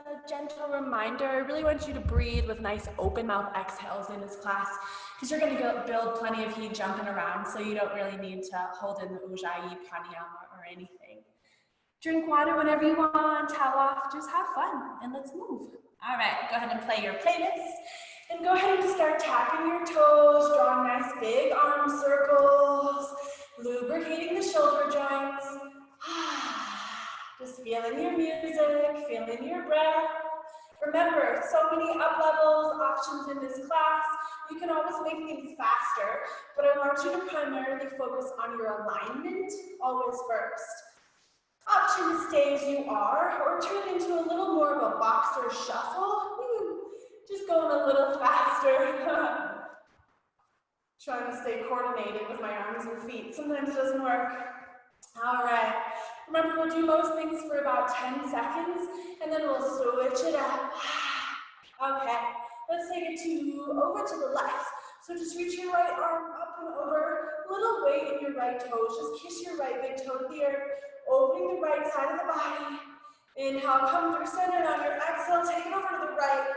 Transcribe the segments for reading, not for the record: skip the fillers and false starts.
a gentle reminder, I really want you to breathe with nice open mouth exhales in this class because you're going to build plenty of heat jumping around, so you don't really need to hold in the Ujjayi pranayama or anything. Drink water whenever you want, towel off, just have fun, and let's move. All right, go ahead and play your playlist, and go ahead and start tapping your toes, drawing nice big arm circles, lubricating the shoulder joints. Just feeling your music, feeling your breath. Remember, so many up levels, options in this class. You can always make things faster, but I want you to primarily focus on your alignment always first. Option to stay as you are, or turn into a little more of a boxer shuffle. Just going a little faster. Trying to stay coordinated with my arms and feet. Sometimes it doesn't work. All right. Remember, we'll do most things for about 10 seconds, and then we'll switch it up. Okay, let's take it over to the left. So just reach your right arm up and over, little weight in your right toes. Just kiss your right big toe to the earth, opening the right side of the body. Inhale, come through center. Now your exhale, take it over to the right.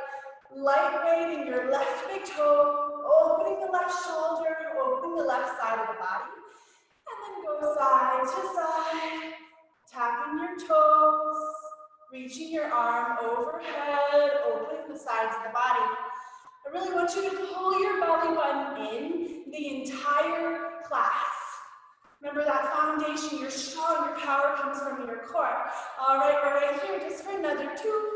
Light weight in your left big toe, opening the left shoulder, opening the left side of the body. And then go side to side, tapping your toes, reaching your arm overhead, opening the sides of the body. I really want you to pull your belly button in the entire class. Remember that foundation, you're strong, your power comes from your core. All right, we're right here just for another 2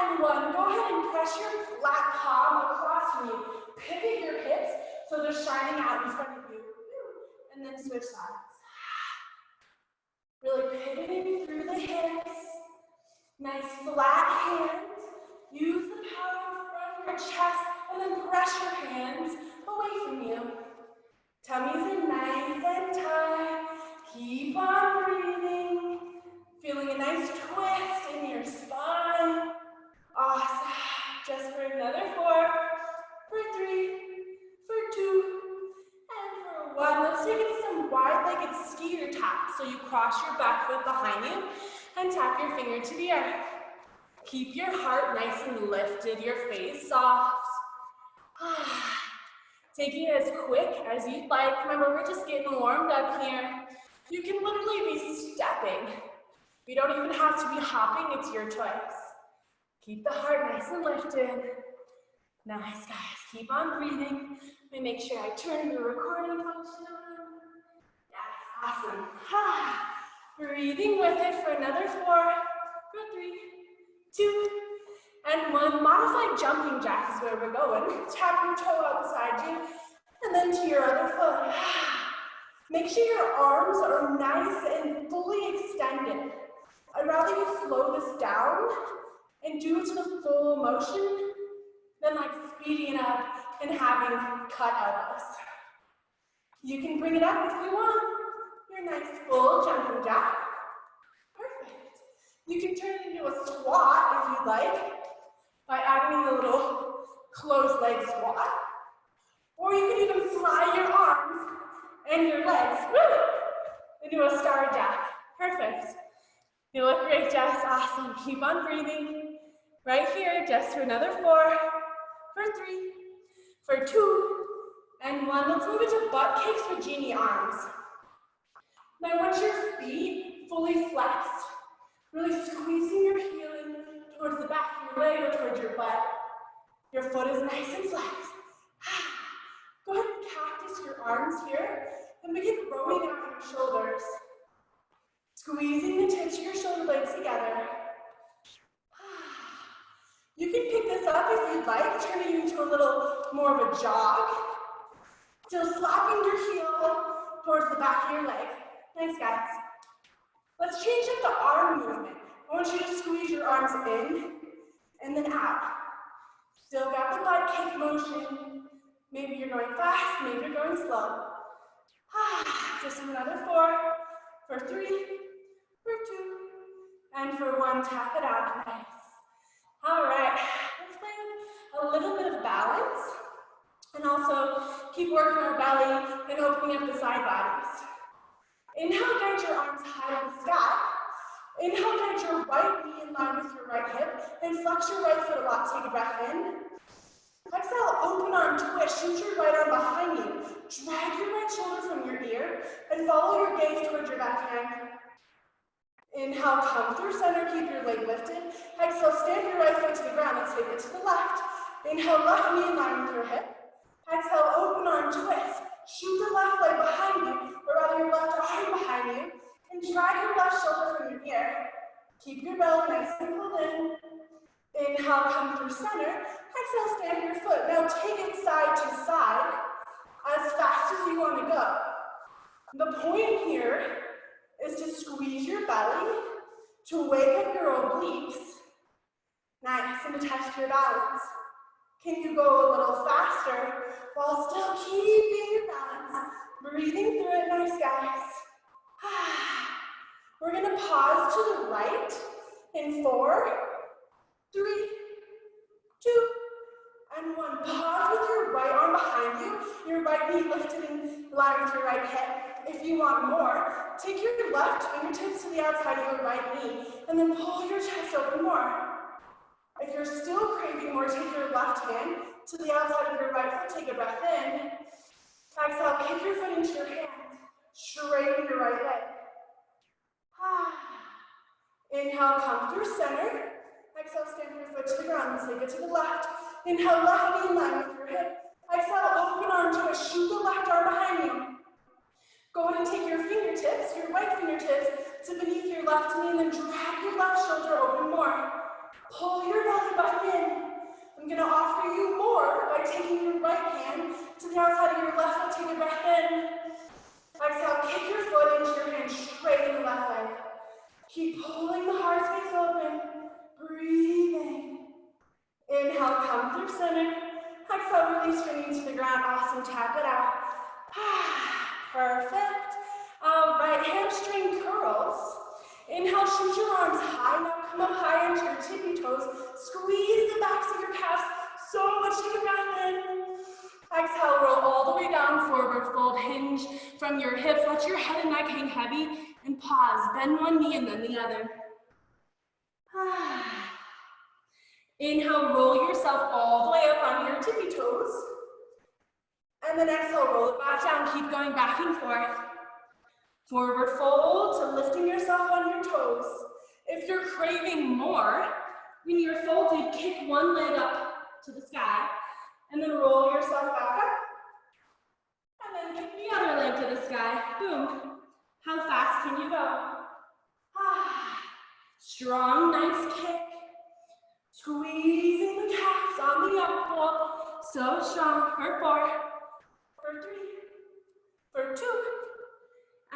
and 1. Go ahead and press your flat palm across from you. Pivot your hips so they're shining out in front of you. And then switch sides. Really pivoting through the hips. Nice flat hands. Use the power from your chest and then press your hands away from you. Tummies are nice and tight. Keep on breathing. Feeling a nice twist in your spine. Awesome. Just for another 4, for 3, for 2, and for 1. Let's take it to some wide-legged skier taps. So you cross your back foot behind you and tap your finger to the earth. Keep your heart nice and lifted, your face soft. Taking it as quick as you'd like. Remember, we're just getting warmed up here. You can literally be stepping. You don't even have to be hopping, it's your choice. Keep the heart nice and lifted. Nice, guys. Keep on breathing. Let me make sure I turn the recording function on. Yes, awesome. Breathing with it for another 4, for 3, 2, and 1. Modified jumping jack is where we're going. Tap your toe out beside you, and then to your other foot. Make sure your arms are nice and fully extended. I'd rather you slow this down and do it to the full motion than like speeding it up and having cut elbows. You can bring it up if you want. Your nice full jumping jack. Perfect. You can turn it into a squat if you'd like by adding a little closed leg squat. Or you can even fly your arms and your legs into a star jack. Perfect. You look great, Jess. Awesome. Keep on breathing. Right here, just for another 4, for 3, for 2, and 1. Let's move into butt kicks with genie arms. Now I want your feet fully flexed. Really squeezing your heel in towards the back of your leg or towards your butt. Your foot is nice and flexed. Go ahead and cactus your arms here and begin rolling out your shoulders. Squeezing the tips of your shoulder blades together. You can pick this up if you'd like, turning it into a little more of a jog. Still slapping your heel towards the back of your leg. Nice, guys. Let's change up the arm movement. I want you to squeeze your arms in and then out. Still got the butt kick motion. Maybe you're going fast, maybe you're going slow. Just another 4, for 3, for 2, and for 1, tap it out. Nice. All right, let's play with a little bit of balance and also keep working our belly and opening up the side bodies. Inhale, guide your arms high to the sky. Inhale, guide your right knee in line with your right hip, and flex your right foot a lot. Take a breath in. Exhale, open arm twist, shoot your right arm behind you. Drag your right shoulder from your ear, and follow your gaze towards your backhand. Inhale, come through center, keep your leg lifted. Exhale, stamp your right foot to the ground and take it to the left. Inhale, left knee in line with your hip. Exhale, open arm twist. Shoot the left leg behind you, or rather your left arm behind you, and drag your left shoulder from your ear. Keep your belly nice and pulled in. Inhale, come through center. Exhale, stamp your foot. Now take it side to side as fast as you want to go. The point here is to squeeze your belly, to wake up your obliques. Nice, and to test your balance. Can you go a little faster while still keeping your balance? Breathing through it, nice guys. We're gonna pause to the right in 4, 3, 2, and 1. Pause with your right arm behind you, your right knee lifted in line with your right hip. If you want more, take your left fingertips to the outside of your right knee, and then pull your chest open more. If you're still craving more, take your left hand to the outside of your right foot, take a breath in. Exhale, kick your foot into your hand, straighten your right leg. Inhale, come through center. Exhale, stamp your foot to the ground and take it to the left. Inhale, left knee in line with your hip. Exhale, open arm twist, shoot the left arm behind you. Go ahead and take your fingertips, your right fingertips, to beneath your left knee and then drag your left shoulder open more. Pull your belly back in. I'm gonna offer you more by taking your right hand to the outside of your left foot, take a breath in. Exhale, kick your foot into your hand, straighten the left leg. Keep pulling the heart space open, breathing. Inhale, come through center. Exhale, release your knee to the ground, awesome, tap it out. Perfect. Right hamstring curls. Inhale, shoot your arms high. Now come up high into your tippy toes. Squeeze the backs of your calves so much. Take a breath in. Exhale, roll all the way down, forward fold, hinge from your hips. Let your head and neck hang heavy, and pause. Bend one knee and then the other. Inhale, roll yourself all the way up on your tippy toes. And then exhale, roll it back down. Keep going back and forth. Forward fold to lifting yourself on your toes. If you're craving more, when you're folded, kick one leg up to the sky, and then roll yourself back up. And then kick the other leg to the sky. Boom. How fast can you go? Strong, nice kick. Squeezing the calves on the up pull. So strong. For 4, for 3, for 2,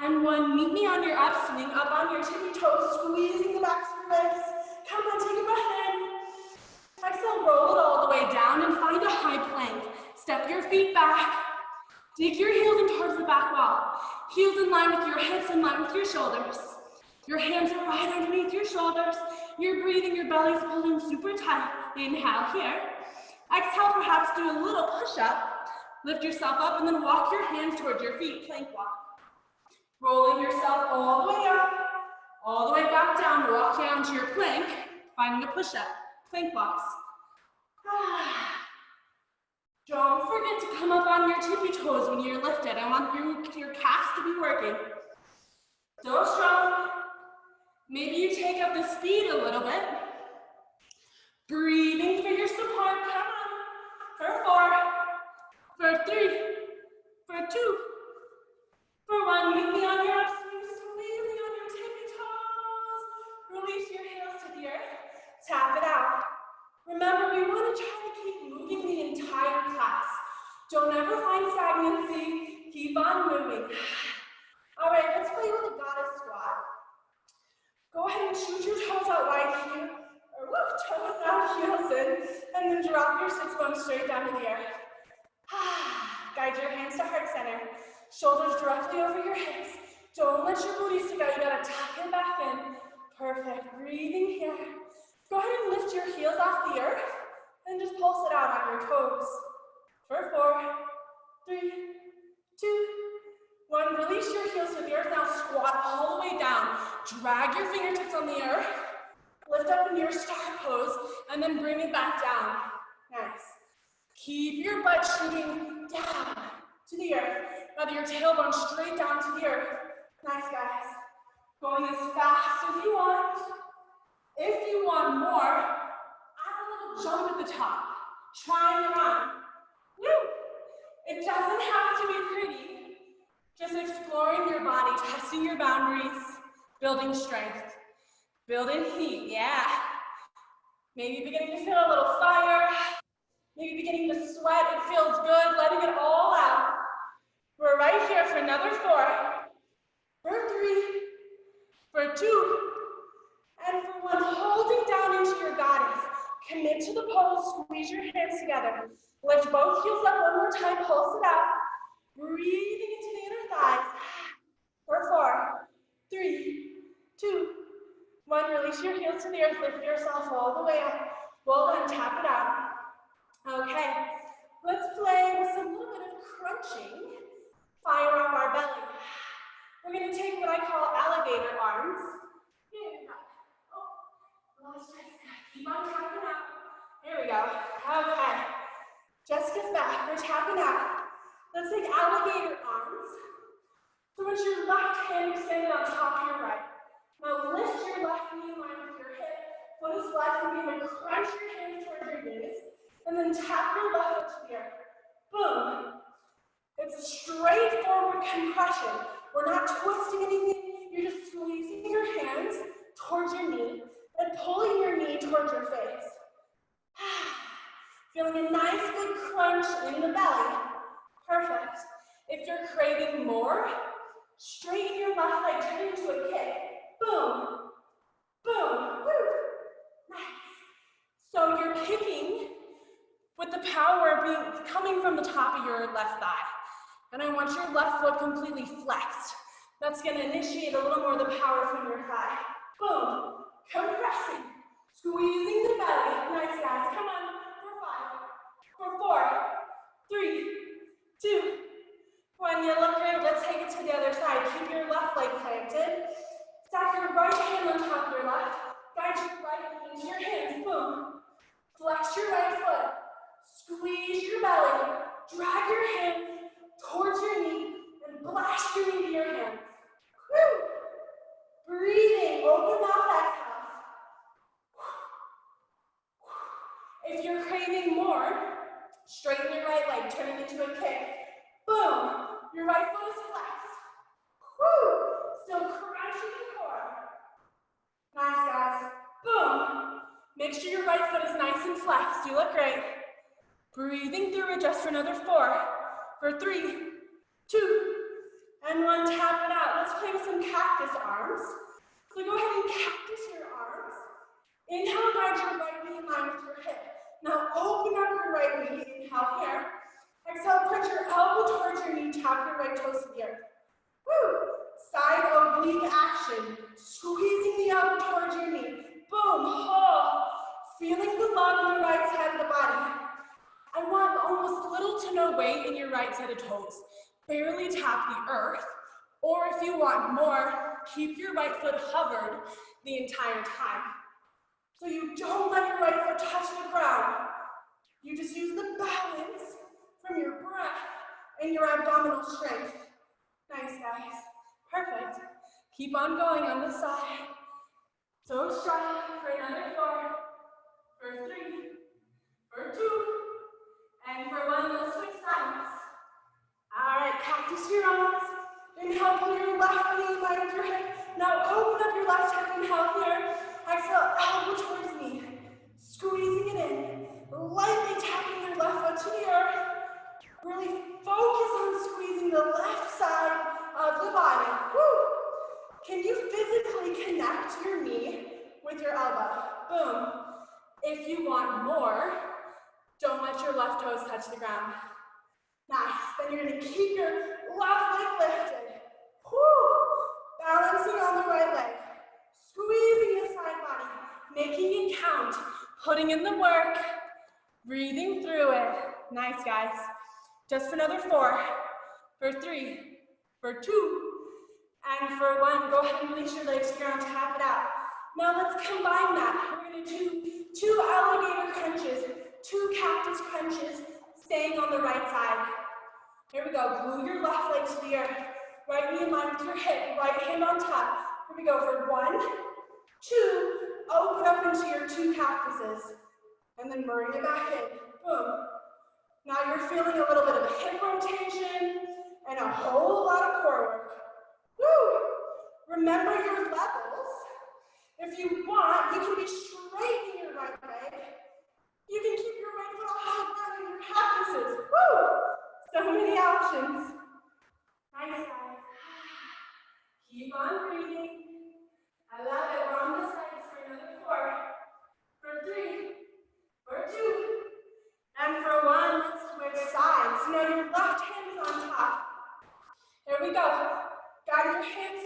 and 1. Meet me on your upswing, up on your tippy toes, squeezing the backs of your legs. Come on, take a breath in. Exhale, roll it all the way down and find a high plank. Step your feet back. Dig your heels in towards the back wall. Heels in line with your hips, in line with your shoulders. Your hands are right underneath your shoulders. You're breathing, your belly's pulling super tight. Inhale here. Exhale, perhaps do a little push-up. Lift yourself up and then walk your hands towards your feet, plank walk. Rolling yourself all the way up, all the way back down, walk down to your plank, finding a push-up, plank walks. Don't forget to come up on your tippy toes when you're lifted. I want your calves to be working. So strong. Maybe you take up the speed a little bit. Breathing for your support, come on. For 4, for 3, for 2, for 1, meet me on your upswing, squeezing on your tippy toes. Release your heels to the earth. Tap it out. Remember, we want to try to keep moving the entire class. Don't ever find stagnancy. Keep on moving. All right, let's play with a goddess squat. Go ahead and shoot your toes out wide here, or whoop, toes out, heels in, and then drop your sits bones straight down to the earth. Guide your hands to heart center. Shoulders directly over your hips. Don't let your booty stick out. You gotta tuck it back in. Perfect. Breathing here. Go ahead and lift your heels off the earth and just pulse it out on your toes. For 4, 3, 2, One, release your heels to the earth. Now squat all the way down. Drag your fingertips on the earth. Lift up in your star pose, and then bring it back down. Nice. Keep your butt shooting down to the earth. Whether your tailbone straight down to the earth. Nice, guys. Going as fast as you want. If you want more, add a little jump at the top. Try and run. Woo! It doesn't have to be pretty. Just exploring your body, testing your boundaries, building strength, building heat, yeah. Maybe beginning to feel a little fire. Maybe beginning to sweat. It feels good, letting it all out. We're right here for another 4, for 3, for 2, and for 1. Holding down into your goddess. Commit to the pose, squeeze your hands together. Lift both heels up one more time, pulse it out. Breathing into the inner thighs. For 4, 3, 2, 1. Release your heels to the earth, lift yourself all the way up. Well done, tap it out. Okay, let's play with some little bit of crunching. Fire up our belly. We're gonna take what I call alligator arms. Keep on tapping out. Here we go. Okay. Jessica's back. We're tapping out. Let's take alligator arms. So with your left hand extended on top of your right. Now lift your left knee in line with your hip. Foot is flexed and begin to crunch your hands towards your knees. And then tap your left foot to the earth. Boom. It's a straightforward compression. We're not twisting anything. You're just squeezing your hands towards your knee and pulling your knee towards your face. Feeling a nice big crunch in the belly. Perfect. If you're craving more, straighten your left leg, turn it into a kick. Boom. Boom. Woo. Nice. So you're kicking with the power coming from the top of your left thigh. And I want your left foot completely flexed. That's going to initiate a little more of the power from your thigh. Boom. Compressing. Squeezing the belly. Nice, guys. Come on. For 5. For 4. 3. 2. 1. You look great. Let's take it to the other side. Keep your left leg planted. Stack your right hand on top of your left. Guide your right knee into your hands. Boom. Flex your right foot. Squeeze your belly. Drag your hands towards your knee and blast your knee to your hands. Woo! Breathing. Open mouth, exhale. If you're craving more, straighten your right leg, turn it into a kick. Boom. Your right foot is flexed. Woo! Still crunching the core. Nice, guys. Boom. Make sure your right foot is nice and flexed. You look great. Breathing through it just for another 4. For 3, 2, and 1. Tap it out. Let's play with some cactus arms. So go ahead and cactus your arms. Inhale, guide your right knee in line with your hip. Now open up your right knee. Inhale here. Exhale, put your elbow towards your knee. Tap your right toes to the earth. Woo! Side oblique action. Squeezing the elbow towards your knee. Boom. Hold. Feeling the love on the right side of the body. I want almost little to no weight in your right side of toes. Barely tap the earth. Or if you want more, keep your right foot hovered the entire time. So you don't let your right foot touch the ground. You just use the balance from your breath and your abdominal strength. Nice, guys. Perfect. Keep on going on this side. So strong for another 4, for 3, for 2, and for 1, let's switch sides. All right, cactus your arms. Inhale, pull your left knee in line with your hip. Now open up your left hip. Inhale here. Exhale, elbow towards knee. Squeezing it in. Lightly tapping your left foot to the earth. Really focus on squeezing the left side of the body. Woo! Can you physically connect your knee with your elbow? Boom. If you want more, don't let your left toes touch the ground. Nice. Then you're going to keep your left leg lifted. Woo! Balancing on the right leg. Squeezing the side body. Making it count. Putting in the work. Breathing through it. Nice, guys. Just for another 4. For 3. for 2, and for 1. Go ahead and release your legs here and tap it out. Now let's combine that. We're going to do 2 alligator crunches, 2 cactus crunches, staying on the right side. Here we go. Glue your left leg to the earth. Right knee in line with your hip. Right hand on top. Here we go for 1, 2. Open up into your 2 cactuses. And then bring it back in. Boom. Now you're feeling a little bit of hip rotation and a whole lot of core work. Woo! Remember your levels. If you want, you can be straight in your right leg. You can keep your right foot off the ground in your cactuses. Woo! So many options. Nice, guys. Keep on breathing. I love it. We're on the sides for another 4, for 3, for 2, and for 1. Let's switch sides. Now your left hand is on top. There we go. Guide your hips,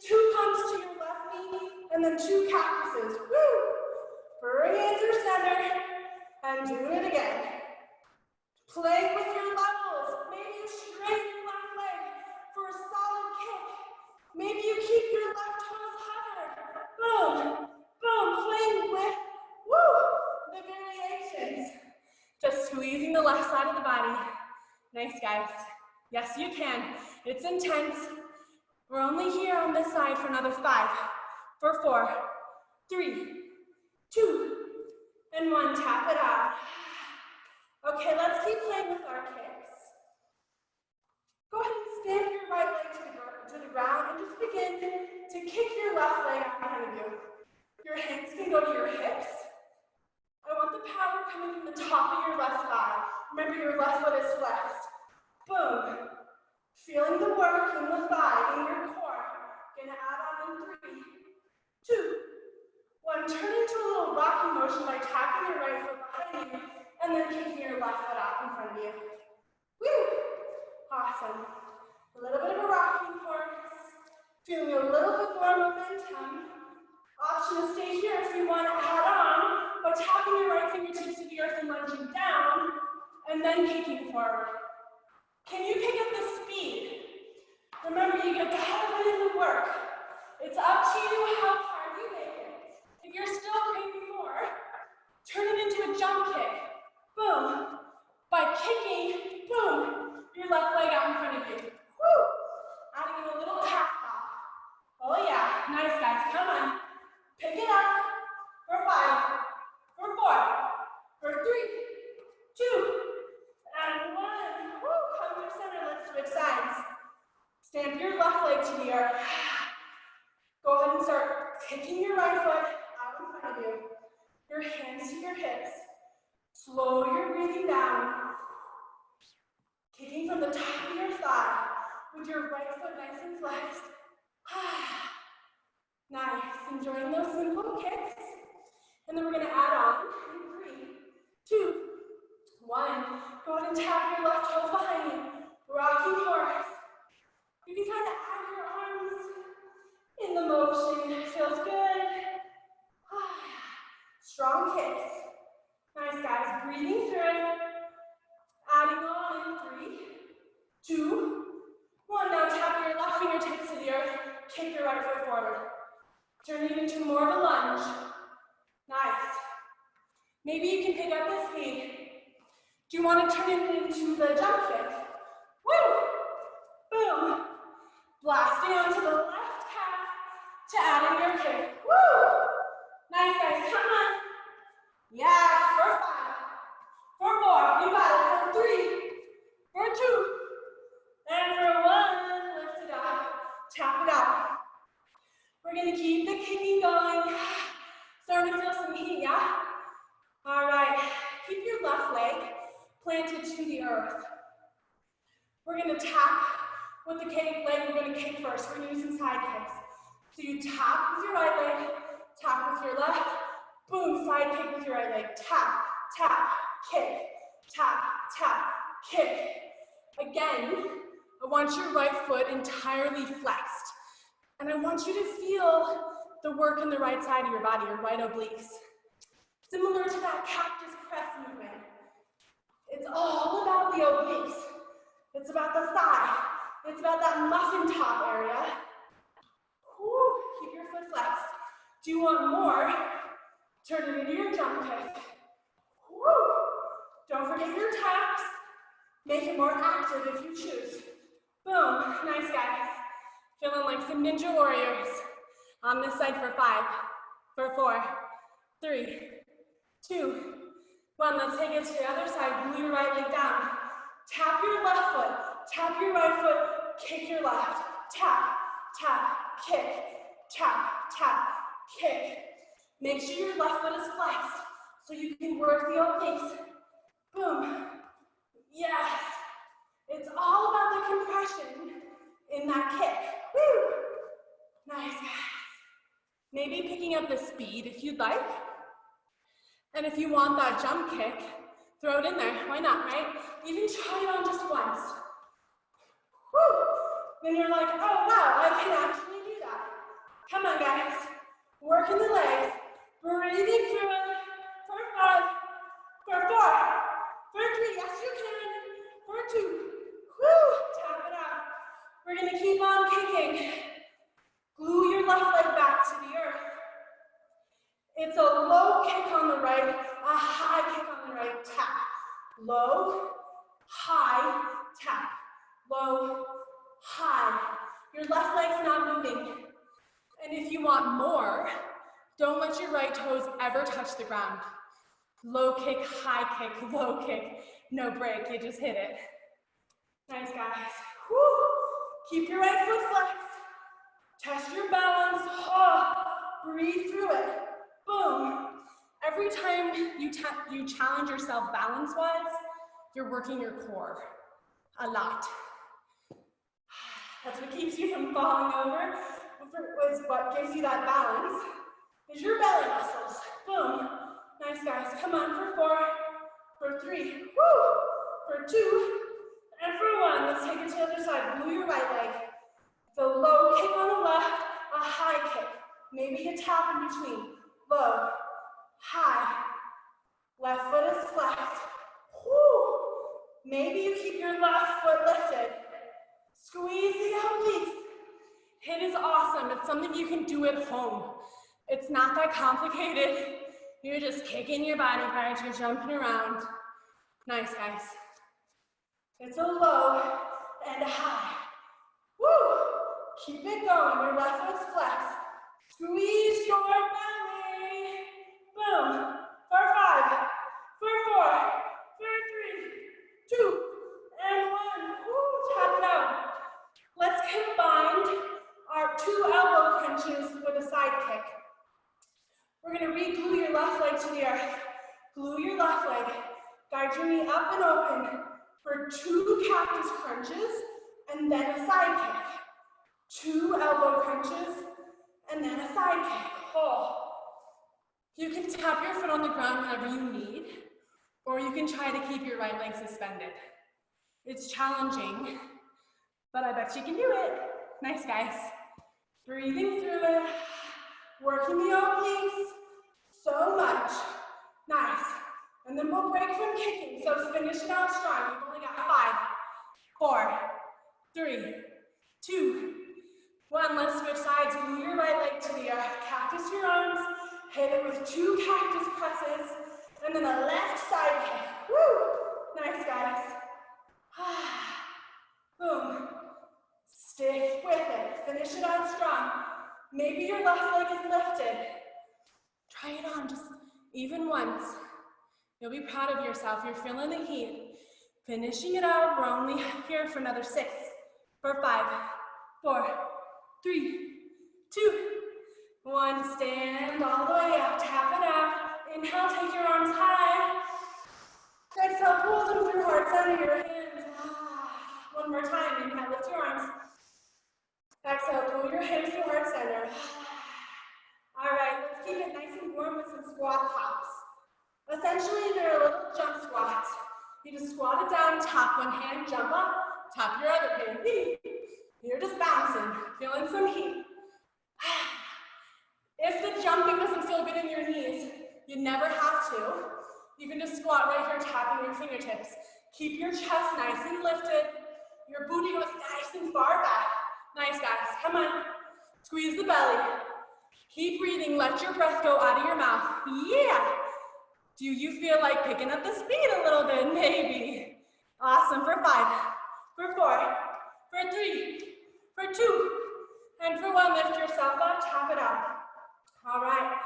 2 pumps to your left knee, and then 2 cactuses. Woo! Bring it through center, and do it again. Play with your levels. Maybe you straighten your left leg for a solid kick. Maybe you keep your left toes covered. Boom, boom, playing with, the variations. Just squeezing the left side of the body. Nice, guys. Yes, you can. It's intense. We're only here on this side for another 5, for 4, 3, 2, and 1. Tap it out. Okay, let's keep playing with our kicks. Go ahead and stamp your right leg to the ground and just begin to kick your left leg out in front of you. Your hands can go to your hips. I want the power coming from the top of your left thigh. Remember, your left foot is flexed. Boom. Feeling the work in the thigh, in your core. Gonna add on in 3, 2, 1. Turn into a little rocking motion by tapping your right foot behind you and then kicking your left foot out in front of you. Woo! Awesome. A little bit of a rocking horse. Feeling a little bit more momentum. Option to stay here if you want to add on by tapping your right fingertips to the earth and lunging down and then kicking forward. Can you pick up the speed? Remember, you gotta put in the work. It's up to you how hard you make it. If you're still craving more, turn it into a jump kick. Boom. By kicking, boom, your left leg out in front of you. Woo! Adding in a little calf hop. Oh yeah, nice, guys. Come on. Pick it up for 5, for 4, for 3, 2, and 1. Woo! Come through center. Let's switch sides. Stamp your left leg to the earth. Go ahead and start kicking your right foot out in front of you. Your hands to your hips. Slow your breathing down. Kicking from the top of your thigh with your right foot nice and flexed. Nice. Enjoying those simple kicks. And then we're going to add on in 3, 2, 1. Go ahead and tap your left toes behind you. Rocking horse. You can kind of add your arms in the motion. It feels good. Strong kicks. Nice, guys. Breathing through it. Adding on in 3, 2, 1. Now tap your left fingertips to the earth. Kick your right foot forward. Turn it into more of a lunge. Nice. Maybe you can pick up the speed. Do you want to turn it into the jump kick? Woo! Boom. Blasting onto the left calf to add in your kick. Woo! Nice, guys. Come on. Yes, for 5, for 4. You got it. For 3, for 2, and for 1. Lift it up. Tap it out. We're going to keep the kicking going. Starting to feel some heat, yeah? All right. Keep your left leg planted to the earth. We're going to tap with the leg we're going to kick first. We're going to do some side kicks. So you tap with your right leg, tap with your left, boom, side kick with your right leg. Tap, tap, kick, tap, tap, kick. Again, I want your right foot entirely flexed. And I want you to feel the work in the right side of your body, your right obliques. Similar to that cactus press movement. It's all about the obliques. It's about the thigh. It's about that muffin top area. Woo, keep your foot flexed. Do you want more? Turn it into your jump kick. Woo. Don't forget your taps. Make it more active if you choose. Boom, nice guys. Feeling like some ninja warriors. On this side for 5, for 4, 3, 2, 1. Let's take it to the other side. Glue your right leg down. Tap your left foot. Tap your right foot. Kick your left. Tap, tap, kick. Tap, tap, kick. Make sure your left foot is flexed so you can work the obliques. Boom. Yes. It's all about the compression in that kick. Woo. Nice, guys. Maybe picking up the speed if you'd like. And if you want that jump kick, throw it in there. Why not, right? Even try it on just once. Woo. Then you're like, oh, wow, I can actually do that. Come on, guys. Working the legs. Breathing through it. For 5, for 4, for 3. Yes, you can. For 2. Woo. Tap it out. We're going to keep on kicking. Glue your left leg back to the earth. It's a low kick on the right, a high kick on the right. Tap. Low, high, tap. Low, high. Your left leg's not moving. And if you want more, don't let your right toes ever touch the ground. Low kick, high kick, low kick. No break, you just hit it. Nice, guys. Woo. Keep your right foot flexed. Test your balance. Oh, breathe through it. Boom. Every time you challenge yourself balance-wise, you're working your core a lot. That's what keeps you from falling over. What gives you that balance is your belly muscles. Boom. Nice, guys. Come on for 4, for 3, woo, for 2, and for 1. Let's take it to the other side. Glue your right leg. The low kick on the left, a high kick. Maybe a tap in between. Low, high. Left foot is flexed. Woo. Maybe you keep your left foot lifted. Squeeze the obliques. HIIT is awesome. It's something you can do at home. It's not that complicated. You're just kicking your body parts. You're jumping around. Nice, guys. It's a low and a high. Woo. Keep it going. Your left foot's flexed. Squeeze your belly. Boom. For 5, for 4, for 3, 2, and 1. Woo. Tap it out. Let's combine our 2 elbow crunches with a side kick. We're going to re-glue your left leg to the earth. Glue your left leg. Guide your knee up and open for 2 cactus crunches and then a side kick. 2 elbow crunches and then a side kick. Oh. You can tap your foot on the ground whenever you need, or you can try to keep your right leg suspended. It's challenging, but I bet you can do it. Nice, guys. Breathing through it, working the obliques so much. Nice. And then we'll break from kicking, so finish it out strong. You've only got 5, 4, 3, 2, 1. Let's switch sides. Glue your right leg to the earth. Cactus your arms. Hit it with 2 cactus presses, and then a left side kick. Woo! Nice, guys. Boom. Stick with it. Finish it on strong. Maybe your left leg is lifted. Try it on just even once. You'll be proud of yourself. You're feeling the heat. Finishing it out. We're only here for another 6, for 5, 4, 3, 2, 1. Stand all the way up. Tap it out. Inhale, take your arms high. Exhale, pull them through heart center, your hands. One more time. Inhale, lift your arms. Exhale, pull your hands through heart center. All right, let's keep it nice and warm with some squat pops. Essentially, they're little jump squats. You just squat it down, tap one hand, jump up, tap your other hand. You're just bouncing, feeling some heat. If the jumping doesn't feel good in your knees, you never have to. You can just squat right here, tapping your fingertips. Keep your chest nice and lifted. Your booty goes nice and far back. Nice, guys. Come on. Squeeze the belly. Keep breathing. Let your breath go out of your mouth. Yeah. Do you feel like picking up the speed a little bit? Maybe. Awesome. For 5, for 4, for 3, for 2, and for 1. Lift yourself up. Tap it out. All right.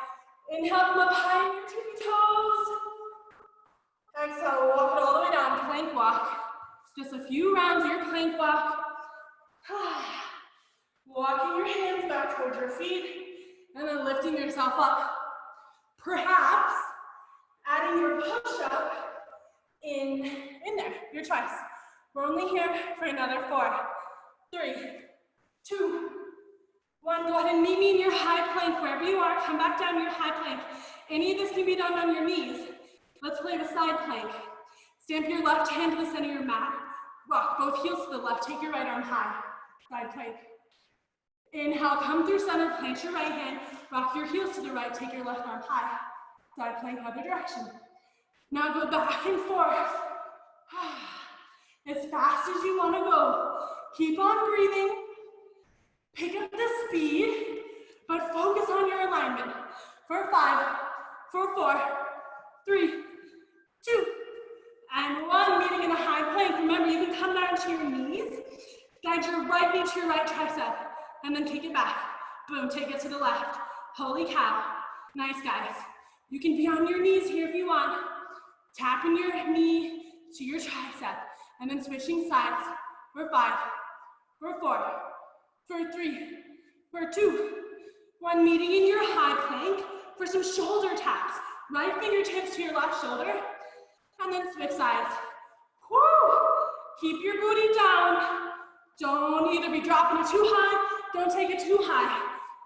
Inhale, come up high on your tippy toes. Exhale, walk it all the way down. Plank walk. Just a few rounds of your plank walk. Walking your hands back towards your feet and then lifting yourself up. Perhaps adding your push-up in there, your choice. We're only here for another 4, 3, 2, 1. Go ahead and meet me in your high plank wherever you are. Come back down to your high plank. Any of this can be done on your knees. Let's play the side plank. Stamp your left hand to the center of your mat. Rock both heels to the left. Take your right arm high. Side plank. Inhale, come through center, plant your right hand. Rock your heels to the right. Take your left arm high. Side plank, other direction. Now go back and forth. As fast as you want to go. Keep on breathing. Pick up the speed, but focus on your alignment. For 5, for 4, 3, 2, and 1. Meeting in a high plank. Remember, you can come down to your knees. Guide your right knee to your right tricep, and then take it back. Boom, take it to the left. Holy cow. Nice, guys. You can be on your knees here if you want. Tapping your knee to your tricep, and then switching sides. For 5, for 4, for 3, for 2, 1. Meeting in your high plank for some shoulder taps. Right fingertips to your left shoulder, and then switch sides. Woo! Keep your booty down. Don't either be dropping it too high, don't take it too high.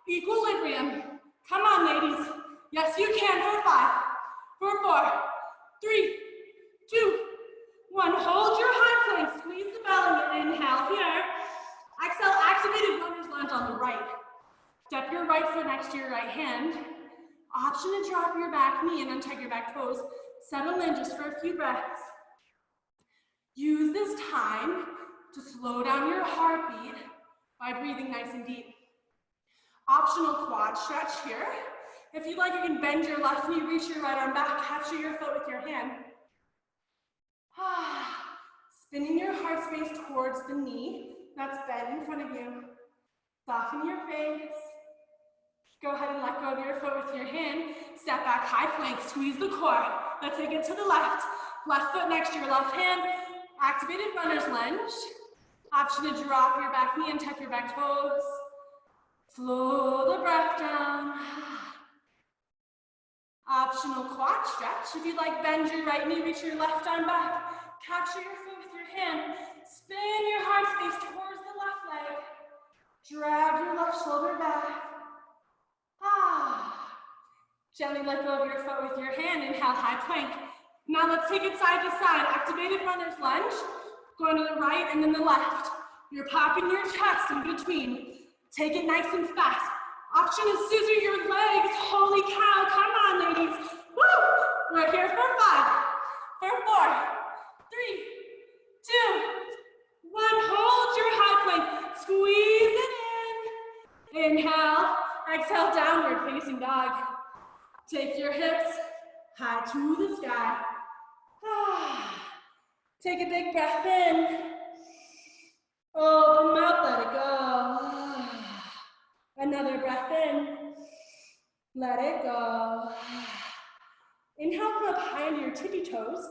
Equilibrium. Come on, ladies. Yes, you can. For 5, for 4, 3, 2, 1. Hold your high plank. Squeeze the belly. Inhale here. Exhale, activated runner's lunge on the right. Step your right foot next to your right hand. Option to drop your back knee and untuck your back toes. Settle in just for a few breaths. Use this time to slow down your heartbeat by breathing nice and deep. Optional quad stretch here. If you'd like, you can bend your left knee, reach your right arm back, capture your foot with your hand. Spinning your heart space towards the knee that's bent in front of you. Soften your face. Go ahead and let go of your foot with your hand. Step back, high plank, squeeze the core. Let's take it to the left. Left foot next to your left hand. Activated runner's lunge. Option to drop your back knee and tuck your back toes. Slow the breath down. Optional quad stretch. If you'd like, bend your right knee, reach your left arm back. Capture your foot with your hand. Spin your heart space towards the left leg. Drag your left shoulder back. Gently let go of your foot with your hand. Inhale, high plank. Now let's take it side to side. Activated runner's lunge. Going to the right and then the left. You're popping your chest in between. Take it nice and fast. Option is scissor your legs. Holy cow, come on, ladies. Woo! We're here for 5, for 4, 3, 2, 1. Hold your high plank. Squeeze it in. Inhale. Exhale, downward facing dog. Take your hips high to the sky. Take a big breath in. Open mouth, let it go. Another breath in. Let it go. Inhale, come up high onto your tippy toes.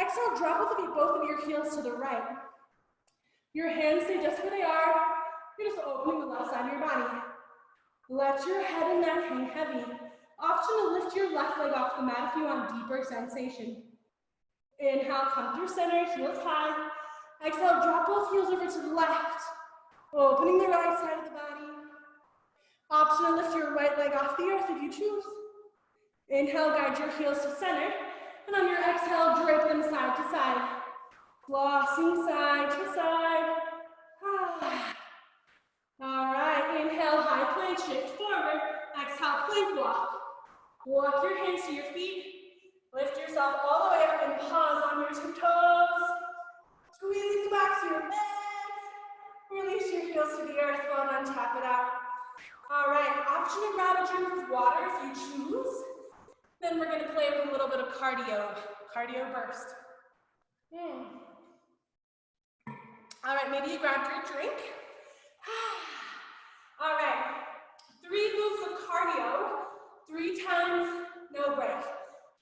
Exhale, drop both of your heels to the right. Your hands stay just where they are. You're just opening the left side of your body. Let your head and neck hang heavy. Option to lift your left leg off the mat if you want deeper sensation. Inhale, come through center, heels high. Exhale, drop both heels over to the left. Opening the right side of the body. Option to lift your right leg off the earth if you choose. Inhale, guide your heels to center. And on your exhale, drape them side to side. Flossing side to side. All right, inhale, high plank, shift forward. Exhale, plank walk. Walk your hands to your feet. Lift yourself all the way up and pause on your two toes. Squeezing the backs of your legs. release your heels to the earth. Well done, tap it out. All right, option to grab a drink of water if you choose. Then we're gonna play with a little bit of cardio burst. All right, maybe you grabbed your drink. All right, 3 moves of cardio, 3 times, no break.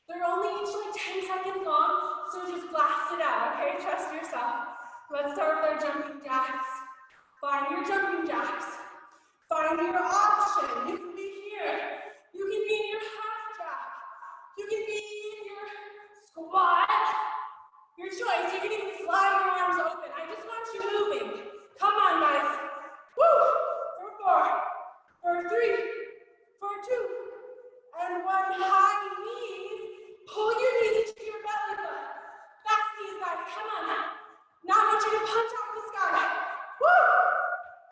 They're only each like 10 seconds long, so just blast it out, okay? Trust yourself. Let's start with our jumping jacks. Find your jumping jacks. Find your option. You can be here. You can be in your half jack. You can be in your squat. Your choice. You can even fly your arms open. I just want you moving. Come on, guys. Woo! For 4, for 3, for 2, and 1. High knees. Pull your knees into your belly button. Fast knees, guys. Come on. Now I want you to punch out the sky. Woo!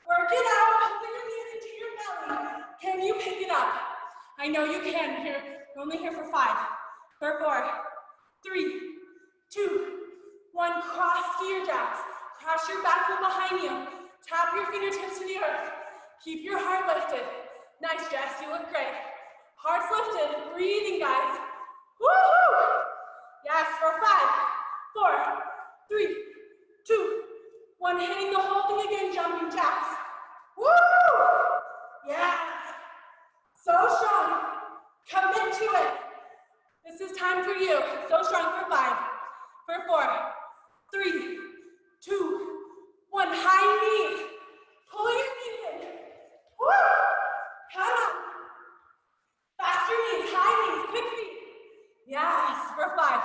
Work it out. Pull your knees into your belly. Can you pick it up? I know you can. We're only here for 5. For 4, 3, 2, 1. Cross skier jacks. Cross your back foot behind you. Tap your fingertips to the earth. Keep your heart lifted. Nice, Jess. You look great. Heart's lifted. Breathing, guys. Woohoo! Yes, for 5, 4, 3, 2, 1. Hitting the whole thing again. Jumping jacks. Woo! Yes. So strong. Commit to it. This is time for you. So strong for 5, for 4, 3, 2, 1. High knees. Pull your knees in. Woo! Come on. Faster knees, high knees, quick feet. Yes, for 5,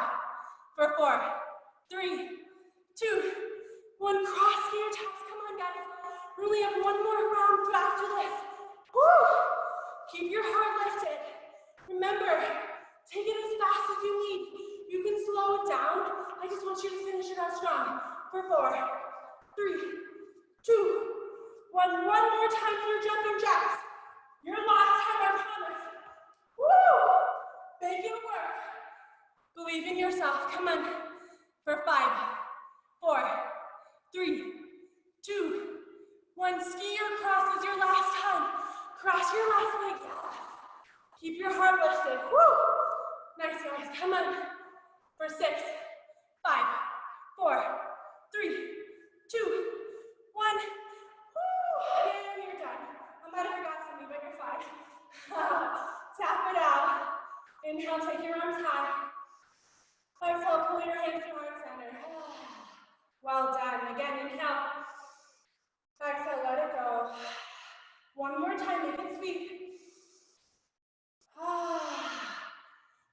for 4, 3, 2, 1. Cross your toes. Come on, guys. We only have 1 more round after this. Woo! Keep your heart lifted. Remember, take it as fast as you need. You can slow it down. I just want you to finish it out strong. For 4, 3, 2, 1. 1 more time for your jumping jacks. Your last time, I promise. Woo! Make it work. Believe in yourself. Come on. For 5, 4, 3, 2, 1. Skier cross is your last time. Cross your last leg. Yes. Keep your heart lifted. Woo! Nice, guys. Come on. For 6, 5, 4, 3, 2, 1. Woo! And you're done. I might have forgot something, but you're fine. Tap it out. Inhale, take your arms high. Exhale, pull your hands to heart center. Well done. Again, inhale. Exhale, let it go. 1 more time, make it sweet.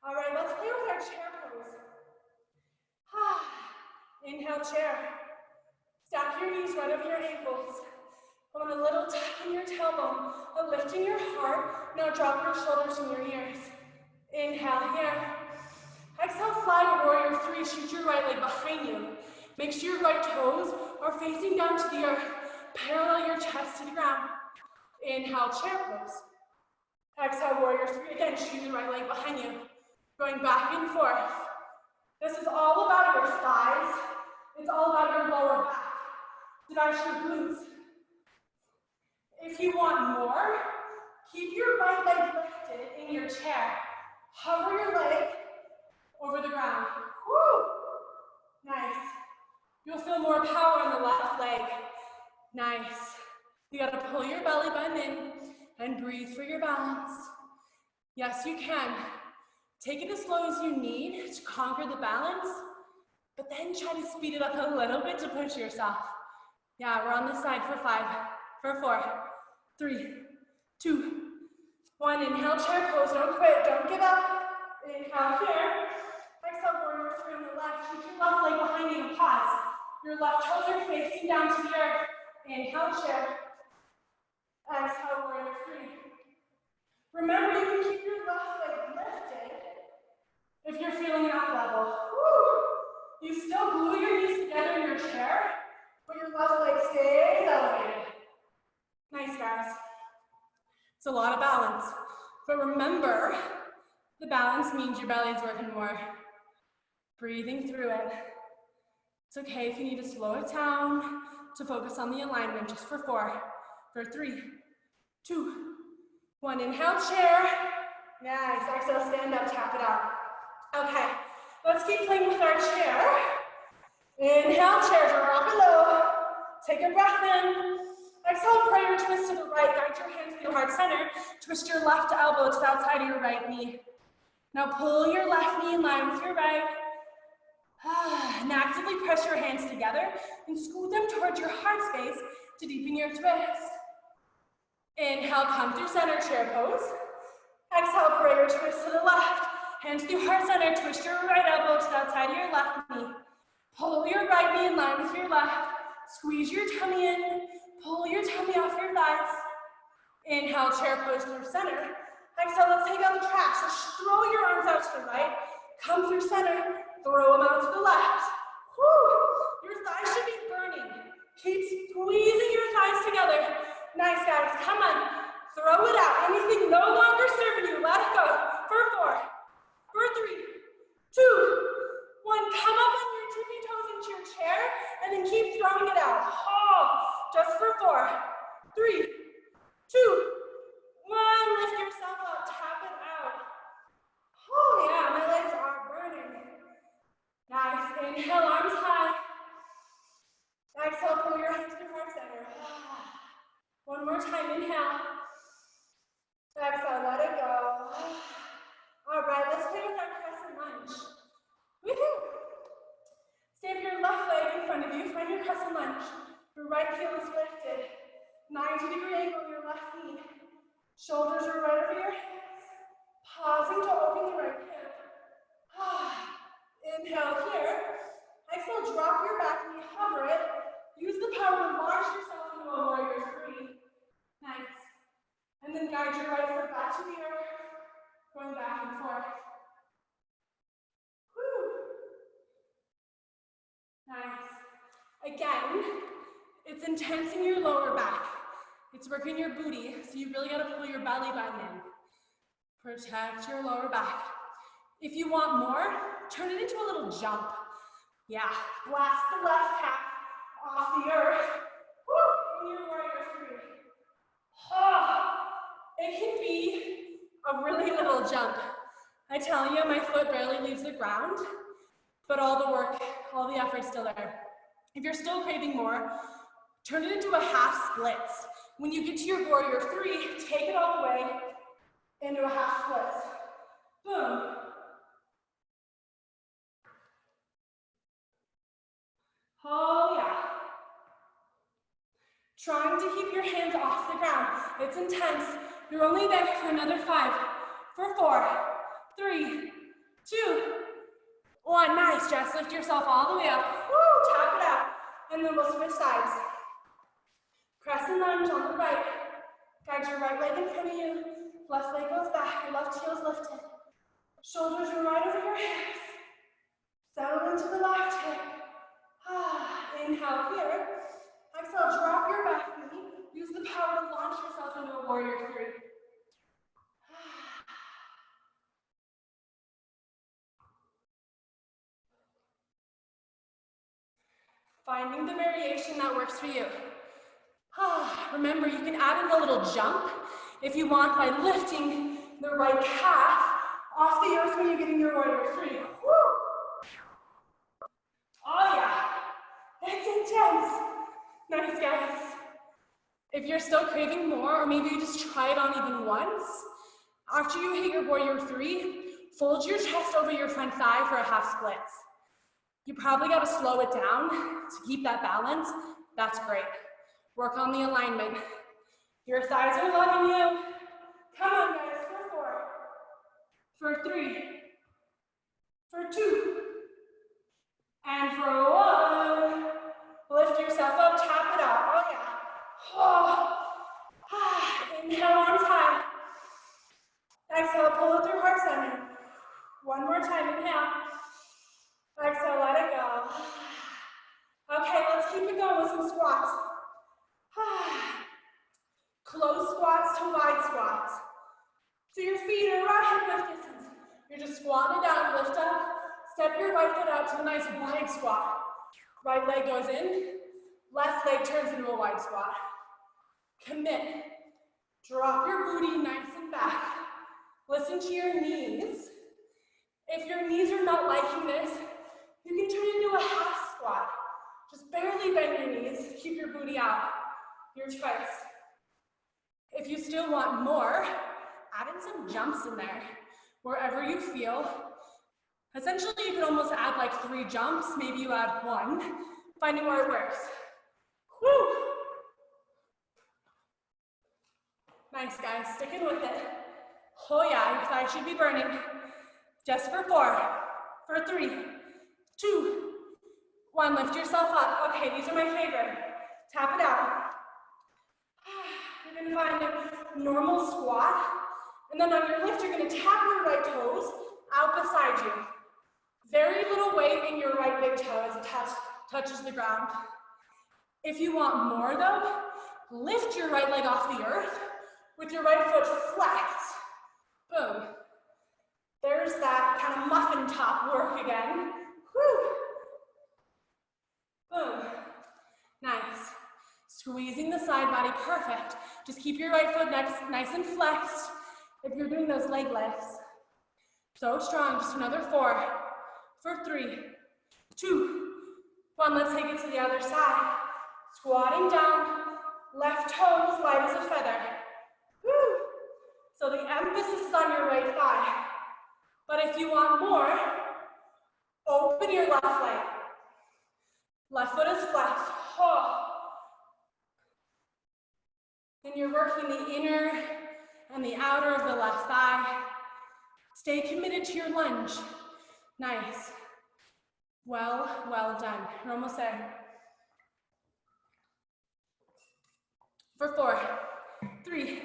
All right, let's play with our chair pose. Inhale, chair. Stack your knees right over your ankles. On a little tuck in your tailbone, a lift in your heart. Now drop your shoulders from your ears. Inhale here. Exhale, fly warrior 3. Shoot your right leg behind you. Make sure your right toes are facing down to the earth. Parallel your chest to the ground. Inhale, chair pose. Exhale, warrior 3. Again, shoot your right leg behind you. Going back and forth. This is all about your thighs. It's all about your lower back. It's about your glutes. If you want more, keep your right leg lifted in your chair. Hover your leg over the ground. Woo! Nice. You'll feel more power in the left leg. Nice. You gotta pull your belly button in and breathe for your balance. Yes, you can. Take it as slow as you need to conquer the balance, but then try to speed it up a little bit to push yourself. Yeah, we're on this side for 5, for 4, 3, 2, 1. Inhale, chair pose. Don't quit. Don't give up. Inhale here. Exhale, warrior 3 on the left. Keep your left leg behind you and pause. Your left toes are facing down to the earth. Inhale, chair. Exhale, warrior 3. Remember, you can keep your left leg lifted if you're feeling that level. Woo! You still glue your knees together in your chair, but your left leg stays elevated. Nice, guys. It's a lot of balance. But remember, the balance means your belly's working more. Breathing through it. It's okay if you need to slow it down, to focus on the alignment, just for 4, for 3, 2, 1. Inhale, chair. Nice. Exhale, stand up, tap it out. Okay, let's keep playing with our chair. Inhale, chair, drop it low. Take a breath in. Exhale, prayer twist to the right. Guide your hands to your heart center. Twist your left elbow to the outside of your right knee. Now pull your left knee in line with your right. And actively press your hands together and scoot them towards your heart space to deepen your twist. Inhale, come through center chair pose. Exhale, prayer twist to the left. Hands through heart center, twist your right elbow to the outside of your left knee. Pull your right knee in line with your left. Squeeze your tummy in. Pull your tummy off your thighs. Inhale, chair pose through center. Exhale, let's take out the trash. So throw your arms out to the right. Come through center. Throw them out to the left. Woo! Your thighs should be burning. Keep squeezing your thighs together. Nice, guys. Come on. Throw it out. Anything no longer serving you, let it go. For 4, for 3, 2, 1. Come up on your tippy toes into your chair, and then keep throwing it out. Just for 4, 3, 2, 1. Lift yourself up. Tap it out. Oh yeah, my legs are burning. Nice. Inhale, arms high. Exhale, pull your hands to heart center. One more time, inhale. Exhale, let it go. All right, let's play with our crescent lunge. Woohoo! Stamp your left leg in front of you, find your crescent lunge. Your right heel is lifted. 90-degree angle on your left knee. Shoulders are right over your hips. Pausing to open the right hip. Inhale here. Exhale, drop your back knee, hover it. Use the power to launch yourself into a warrior 3. Nice. And then guide your right foot back to the earth, going back and forth. Woo. Nice. Again, it's intense in your lower back. It's working your booty, so you really gotta pull your belly button in. Protect your lower back. If you want more, turn it into a little jump. Yeah, blast the left calf off the earth. Woo, in your warrior 3. It can be a really little jump. I tell you, my foot barely leaves the ground, but all the work, all the effort's still there. If you're still craving more, turn it into a half splits. When you get to your warrior 3, take it all the way into a half splits. Boom. Oh yeah. Trying to keep your hands off the ground. It's intense. You're only there for another 5, for 4, 3, 2, 1. Nice, Jess. Lift yourself all the way up. Woo, tap it out. And then we'll switch sides. Crescent lunge on the right. Guide your right leg in front of you. Left leg goes back. Your left heel is lifted. Shoulders are right over your hips. Settle into the left hip. Inhale here. Exhale, drop your back knee. Use the power to launch yourself into a warrior 3. Finding the variation that works for you. Remember, you can add in a little jump if you want by lifting the right calf off the earth when you're getting your warrior 3. Woo! Oh yeah, it's intense. Nice, guys. If you're still craving more, or maybe you just try it on even once, after you hit your warrior 3, fold your chest over your front thigh for a half splits. You probably got to slow it down to keep that balance. That's great. Work on the alignment. Your thighs are loving you. Come on, guys, for 4, for 3, for 2, and for 1. Lift yourself up, tap it out. Oh yeah. Inhale, arms high. Exhale, pull it through heart center. One more time, inhale. Exhale, let it go. Okay, let's keep it going with some squats. Close squats to wide squats. So your feet are right hip width distance. You're just squatting down, lift up, step your right foot out to a nice wide squat. Right leg goes in, Left leg turns into a wide squat. Commit. Drop your booty nice and back. Listen to your knees. If your knees are not liking this, you can turn it into a half squat. Just barely bend your knees, keep your booty out, your choice. If you still want more, add in some jumps in there, wherever you feel. Essentially, you can almost add like 3 jumps, maybe you add 1, finding where it works. Woo! Nice, guys, sticking with it. Oh yeah, your thighs should be burning. Just for 4, for 3, 2, 1, lift yourself up. Okay, these are my favorite. Tap it out. You're gonna find a normal squat, and then on your lift, you're gonna tap your right toes out beside you. Very little weight in your right big toe as it touches the ground. If you want more though, lift your right leg off the earth with your right foot flexed. Boom. There's that kind of muffin top work again. Whew. Boom. Nice. Squeezing the side body, perfect. Just keep your right foot nice and flexed if you're doing those leg lifts. So strong, just another 4, for 3, 2, 1, let's take it to the other side. Squatting down, left toes light as a feather. Woo. So the emphasis is on your right thigh. But if you want more, open your left leg. Left foot is flexed. Oh. Then you're working the inner and the outer of the left thigh. Stay committed to your lunge. Nice. Well done. You're almost there. For 4, 3,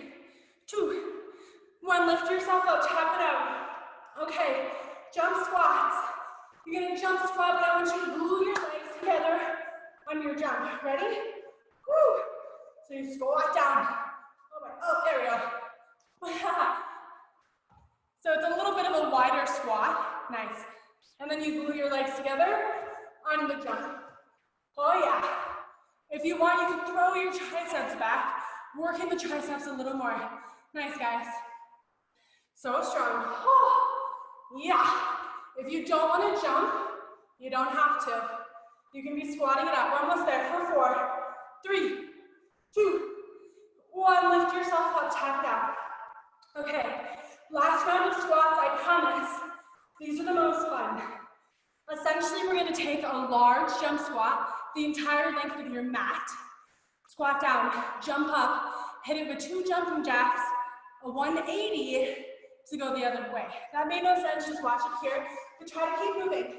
2, 1, lift yourself up, tap it out. Okay, jump squats. You're gonna jump squat, but I want you to glue your legs together on your jump. Ready? Woo! So you squat down. Oh, there we go. So it's a little bit of a wider squat. Nice. And then you glue your legs together on the jump. Oh yeah. If you want, you can throw your triceps back, working the triceps a little more. Nice, guys. So strong. Oh, yeah. If you don't want to jump, you don't have to. You can be squatting it up. We're almost there for 4, 3, 2, 1. Lift yourself up, tap it out. Okay, last round of squats, I promise. These are the most fun. Essentially, we're going to take a large jump squat, the entire length of your mat. Squat down, jump up, hit it with 2 jumping jacks, a 180 to go the other way. That made no sense, just watch it here, but try to keep moving.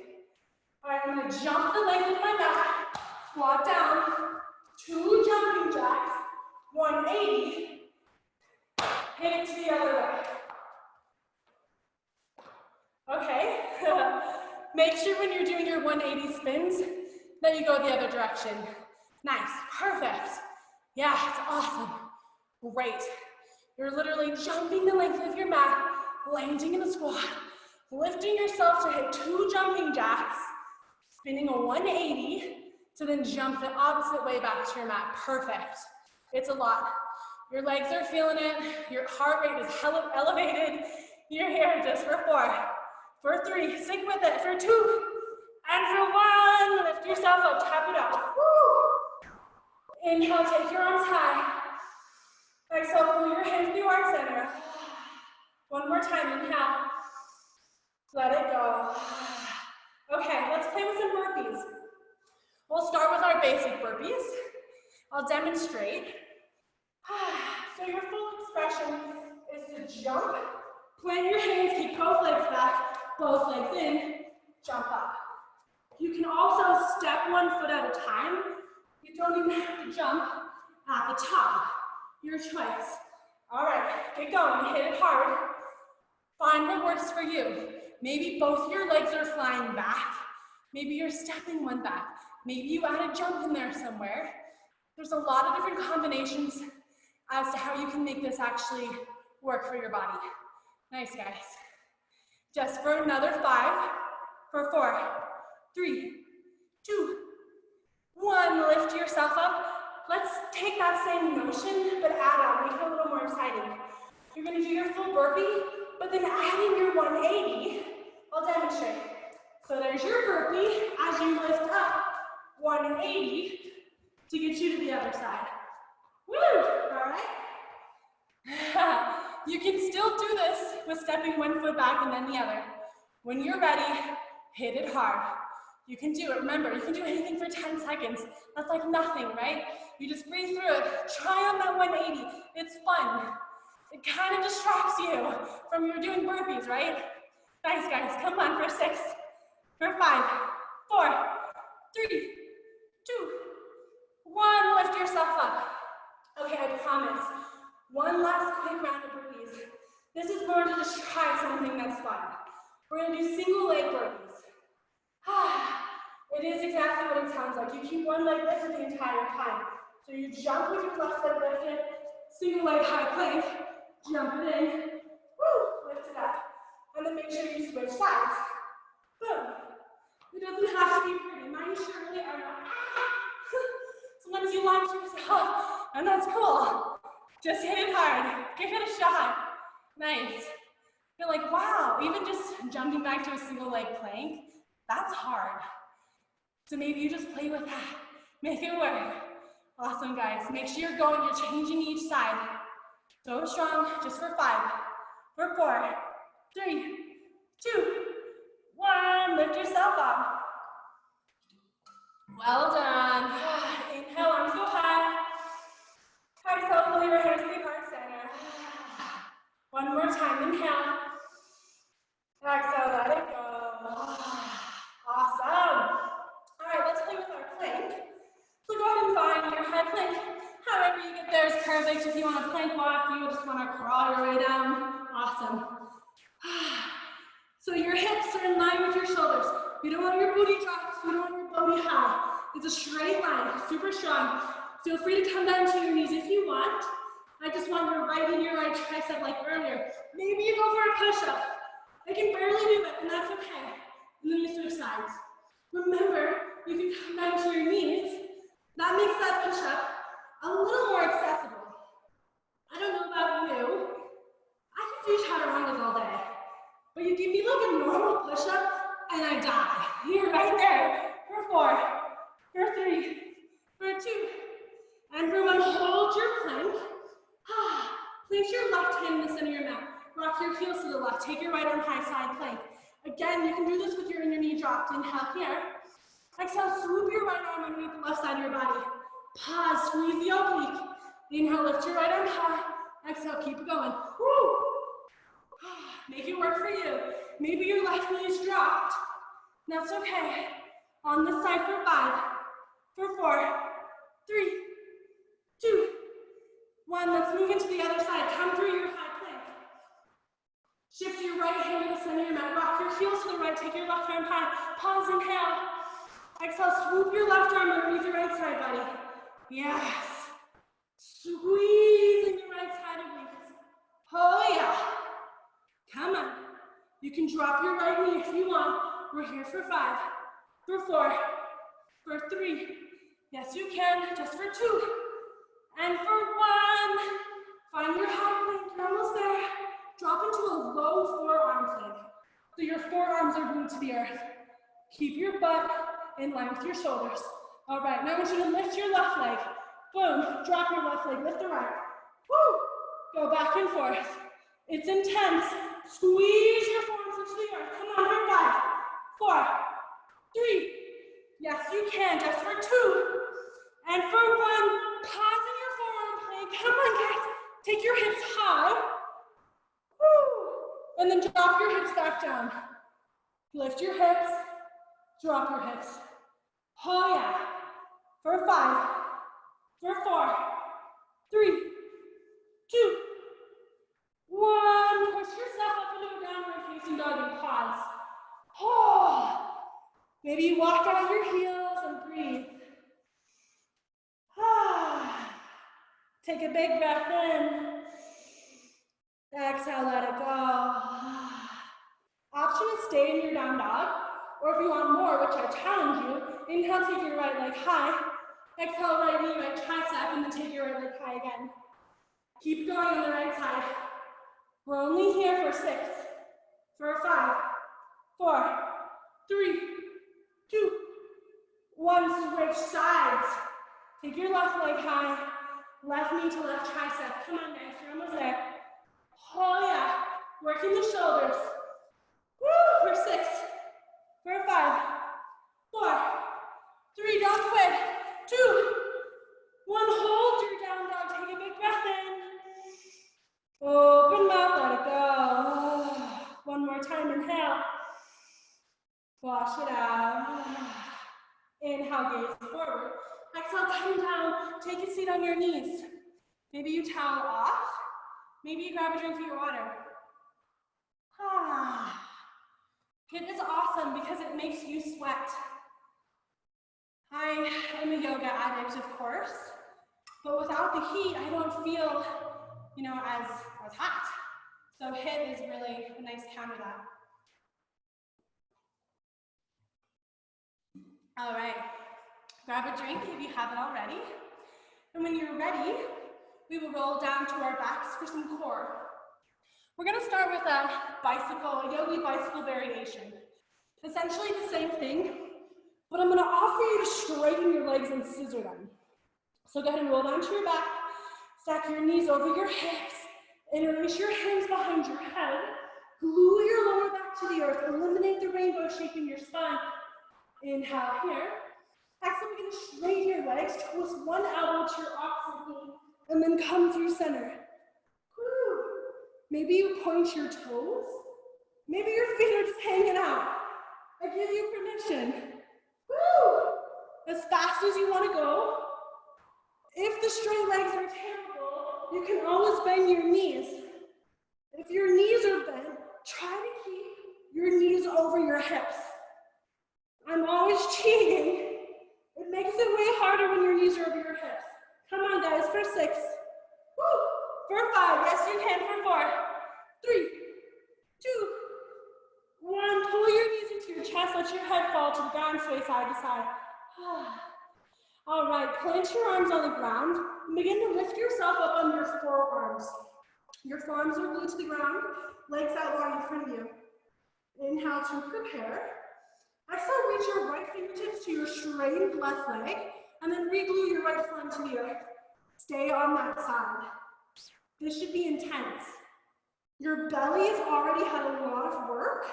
All right, I'm going to jump the length of my mat, squat down, 2 jumping jacks, 180, hit it to the other way. Okay, make sure when you're doing your 180 spins that you go the other direction. Nice, perfect. Yeah, it's awesome. Great. You're literally jumping the length of your mat, landing in a squat, lifting yourself to hit 2 jumping jacks, spinning a 180 to then jump the opposite way back to your mat. Perfect. It's a lot. Your legs are feeling it. Your heart rate is elevated. You're here just for 4, for 3, stick with it, for 2, and for 1. Lift yourself up, tap it out. Woo. Inhale, take your arms high. Exhale, pull your hands through heart center. One more time, inhale. Let it go. Okay, let's play with some burpees. We'll start with our basic burpees. I'll demonstrate. So your full expression is to jump, plant your hands, keep both legs back, both legs in, jump up. You can also step 1 foot at a time. You don't even have to jump at the top. Your choice. All right, get going, hit it hard. Find what works for you. Maybe both your legs are flying back. Maybe you're stepping 1 back. Maybe you add a jump in there somewhere. There's a lot of different combinations as to how you can make this actually work for your body. Nice, guys. Just for another 5, for 4, 3, 2, 1, lift yourself up. Let's take that same motion, but add on, make it a little more exciting. You're gonna do your full burpee, but then add in your 180. I'll demonstrate. So there's your burpee as you lift up 180 to get you to the other side. Woo, all right? You can still do this with stepping 1 foot back and then the other. When you're ready, hit it hard. You can do it. Remember, you can do anything for 10 seconds. That's like nothing, right? You just breathe through it. Try on that 180. It's fun. It kind of distracts you from your doing burpees, right? Nice, guys. Come on for 6, for 5, 4, 3, 2, 1. Lift yourself up. Okay, I promise. One last quick round of burpees. This is more to just try something that's fun. We're gonna do single leg burpees. It is exactly what it sounds like. You keep one leg lifted the entire time. So you jump with your left leg lifted, single leg high plank, jump it in, woo, lift it up. And then make sure you switch sides. Boom. It doesn't have to be pretty. Mine surely are not. Sometimes you launch yourself, and that's cool. Just hit it hard. Give it a shot. Nice. You're like, wow, even just jumping back to a single leg plank, that's hard. So maybe you just play with that. Make it work. Awesome, guys. Make sure you're going, you're changing each side. So strong, just for 5, for 4, 3, 2, 1. Lift yourself up. Well done. Inhale, arms go high. Exhale, pull your hands to the heart center. One more time, inhale. Exhale, let it go. Awesome. All right, let's play with our plank. So go ahead and find your high plank. However you get there is perfect. If you want a plank walk, you just want to crawl your way down. Awesome. So your hips are in line with your shoulders. You don't want your booty dropped. You don't want your booty high. It's a straight line, super strong. Feel free to come down to your knees if you want. I just want your right and your right tricep like earlier. Maybe you go for a push-up. I can barely do it, and that's okay. And then you switch sides. Remember, you can come down to your knees. That makes that push-up a little more accessible. I don't know about you. I can do chaturangas all day. But you give me like a normal push-up, and I die. You're right there. For 4, for 3, for 2, and for 1, hold your plank. Place your left hand in the center of your mat. Rock your heels to the left. Take your right arm high side plank. Again, you can do this with your knee dropped. Inhale here. Exhale, swoop your right arm underneath the left side of your body. Pause, squeeze the oblique. Inhale, lift your right arm high. Exhale, keep it going. Woo. Make it work for you. Maybe your left knee is dropped. That's okay. On this side for 5, for 4, 3, 2, 1. Let's move into the other side. Come through your high plank. Shift your right hand to the center of your mat. Rock your heels to the right. Take your left arm high. Pause, inhale. Exhale, swoop your left arm underneath your right side, buddy. Yes. Squeezing your right side obliques. Oh, yeah. Come on. You can drop your right knee if you want. We're here for 5, for 4, for 3. Yes, you can. Just for 2. And for 1. Find your high plank. You're almost there. Drop into a low forearm plank. So your forearms are glued to the earth. Keep your butt in line with your shoulders. All right, now I want you to lift your left leg. Boom, drop your left leg, lift the right. Woo, go back and forth. It's intense. Squeeze your forearms into the earth. Come on, for 5, 4, 3. Yes, you can, just for 2. And for 1, pause in your forearm plank. Come on, guys. Take your hips high. Woo. And then drop your hips back down. Lift your hips, drop your hips. Oh yeah. For 5, for 4, 3, 2, 1. Push yourself up into a downward facing dog and pause. Oh. Maybe you walk out your heels and breathe. Take a big breath in. Exhale, let it go. Option is stay in your down dog, or if you want more, which I challenge you, inhale, take your right leg high, Exhale, right knee, right tricep, and then take your right leg high again. Keep going on the right side. We're only here for 6, for 5, 4, 3, 2, 1. Switch sides. Take your left leg high, left knee to left tricep. Come on, guys, you're almost there. Oh yeah, working the shoulders. Woo, for 6, for 5, 4, 3, don't quit. 2, 1, hold your down dog. Take a big breath in. Open mouth, let it go. One more time, inhale. Wash it out. Inhale, gaze forward. Exhale, come down. Take a seat on your knees. Maybe you towel off. Maybe you grab a drink of your water. HIIT is awesome because it makes you sweat. I am a yoga addict, of course, but without the heat, I don't feel, as hot. So HIIT is really a nice counter to that. All right, grab a drink if you have it already. And when you're ready, we will roll down to our backs for some core. We're gonna start with a yogi bicycle variation. Essentially the same thing, but I'm gonna offer you to straighten your legs and scissor them. So go ahead and roll down to your back, stack your knees over your hips, interlace your hands behind your head, glue your lower back to the earth, eliminate the rainbow shape in your spine. Inhale here. Exhale, we're gonna straighten your legs, twist one elbow to your opposite knee, and then come through center. Woo. Maybe you point your toes. Maybe your feet are just hanging out. I give you permission. Woo! As fast as you want to go. If the straight legs are terrible, you can always bend your knees. If your knees are bent, try to keep your knees over your hips. I'm always cheating. It makes it way harder when your knees are over your hips. Come on, guys, for 6. Woo! For 5, yes you can, for 4, 3, 2, 1. Pull your knees into your chest, let your head fall to the ground, sway side to side. All right, plant your arms on the ground and begin to lift yourself up on your forearms. Your forearms are glued to the ground, legs out wide in front of you. Inhale to prepare. Exhale, reach your right fingertips to your straightened left leg, and then re-glue your right foot to the earth. Stay on that side. This should be intense. Your belly has already had a lot of work.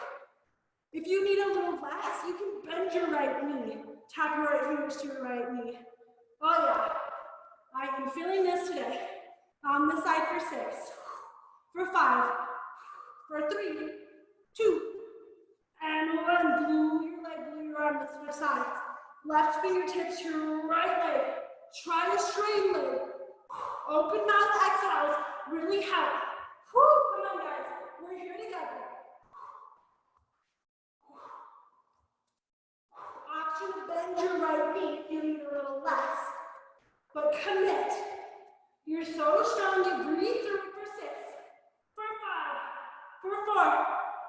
If you need a little less, you can bend your right knee. Tap your right fingers to your right knee. Oh yeah, I am feeling this today. On this side for 6, for 5, for 3, 2, and 1. Glue your leg, glue your arm, let's switch sides. Left fingertips to your right leg. Try to straighten leg. Open mouth exhales, really help. Whew, come on guys, we're here together. Option to bend your right knee if you need a little less, but commit. You're so strong, you breathe through it for 6, for 5, for 4,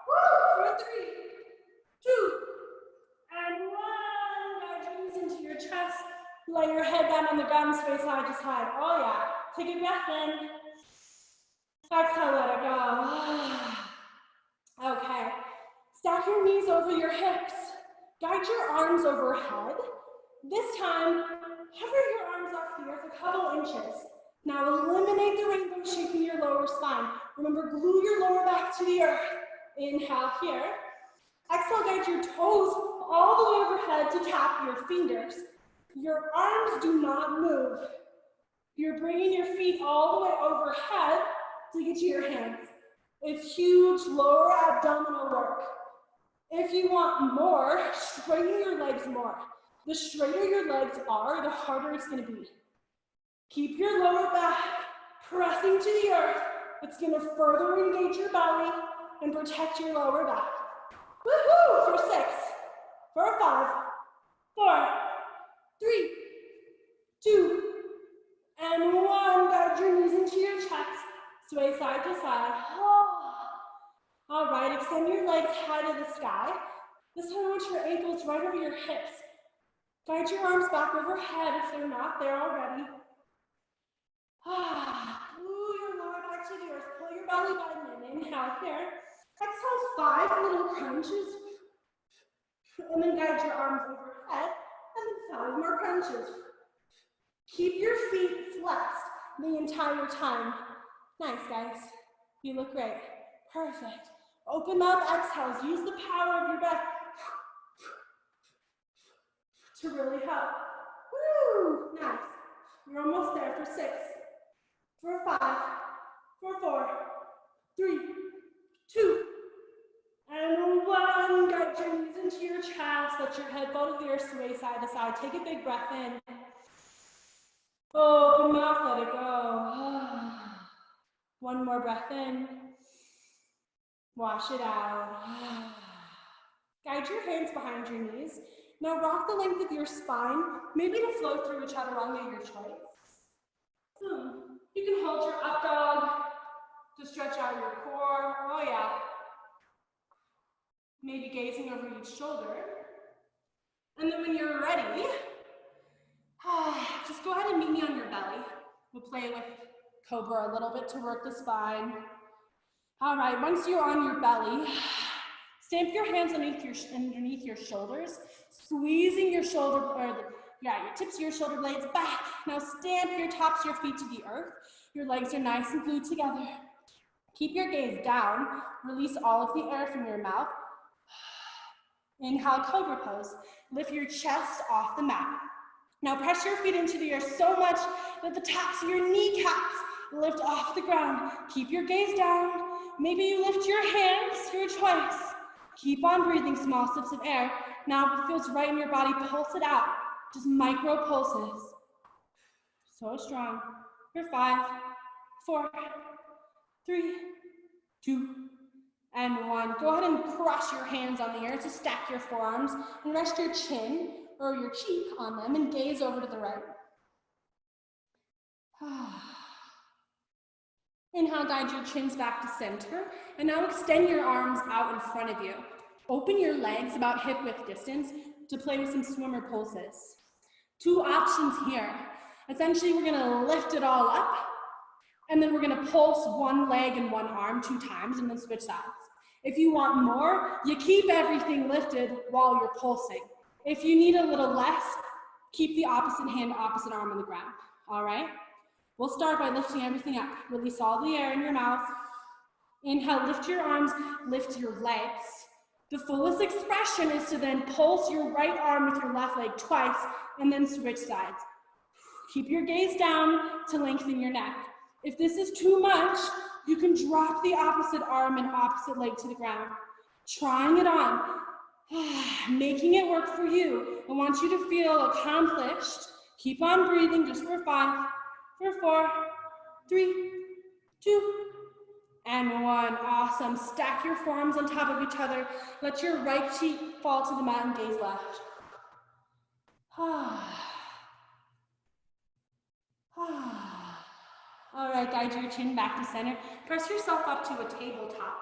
woo, for 3, 2, and 1. Guide your knees into your chest. Lay your head down on the ground, sway side to side. Oh yeah, take a breath in. Exhale, let it go. Okay, stack your knees over your hips. Guide your arms overhead. This time, hover your arms off the earth a couple inches. Now eliminate the rainbow shape in your lower spine. Remember, glue your lower back to the earth. Inhale here. Exhale, guide your toes all the way overhead to tap your fingers. Your arms do not move. You're bringing your feet all the way overhead to get to your hands. It's huge lower abdominal work. If you want more, straighten your legs more. The straighter your legs are, the harder it's going to be. Keep your lower back pressing to the earth. It's going to further engage your belly and protect your lower back. Woohoo! For 6, for 5, 4, 3, 2, and 1. Guide your knees into your chest. Sway side to side. All right, extend your legs high to the sky. This time I want your ankles right over your hips. Guide your arms back overhead if they're not there already. Ooh, your lower back to the earth. Pull your belly button in. Inhale here. Exhale, 5 little crunches. And then guide your arms overhead. And then 5 more crunches. Keep your feet flexed the entire time. Nice, guys. You look great. Perfect. Open mouth exhales. Use the power of your breath to really help. Woo! Nice. You're almost there for 6, for 5, for 4, 3, 2, and 1. Guide your knees into your chest. Let your head fall to the earth, sway side to side. Take a big breath in. Open mouth, let it go. 1 more breath in. Wash it out. Guide your hands behind your knees. Now rock the length of your spine, maybe to flow through each other along your choice. You can hold your up dog to stretch out your core. Oh yeah. Maybe gazing over each shoulder. And then when you're ready, just go ahead and meet me on your belly. We'll play with Cobra a little bit to work the spine. All right, once you're on your belly, stamp your hands underneath your shoulders, squeezing your your tips of your shoulder blades back. Now stamp your tops of your feet to the earth. Your legs are nice and glued together. Keep your gaze down. Release all of the air from your mouth. Inhale, Cobra pose. Lift your chest off the mat. Now press your feet into the earth so much that the tops of your kneecaps lift off the ground. Keep your gaze down. Maybe you lift your hands, your choice. Keep on breathing small sips of air. Now if it feels right in your body, pulse it out. Just micro pulses. So strong. For 5, 4, 3, 2, and 1. Go ahead and cross your hands on the earth to stack your forearms and rest your chin or your cheek on them and gaze over to the right. Inhale, guide your chins back to center, and now extend your arms out in front of you. Open your legs about hip width distance to play with some swimmer pulses. 2 options here. Essentially, we're gonna lift it all up, and then we're gonna pulse 1 leg and 1 arm 2 times, and then switch sides. If you want more, you keep everything lifted while you're pulsing. If you need a little less, keep the opposite hand, opposite arm on the ground, all right? We'll start by lifting everything up. Release all the air in your mouth. Inhale, lift your arms, lift your legs. The fullest expression is to then pulse your right arm with your left leg twice and then switch sides. Keep your gaze down to lengthen your neck. If this is too much, you can drop the opposite arm and opposite leg to the ground. Trying it on, making it work for you. I want you to feel accomplished. Keep on breathing just for 5, for 4, 3, 2, and 1. Awesome. Stack your forearms on top of each other. Let your right cheek fall to the mat and gaze left. All right, guide your chin back to center. Press yourself up to a tabletop.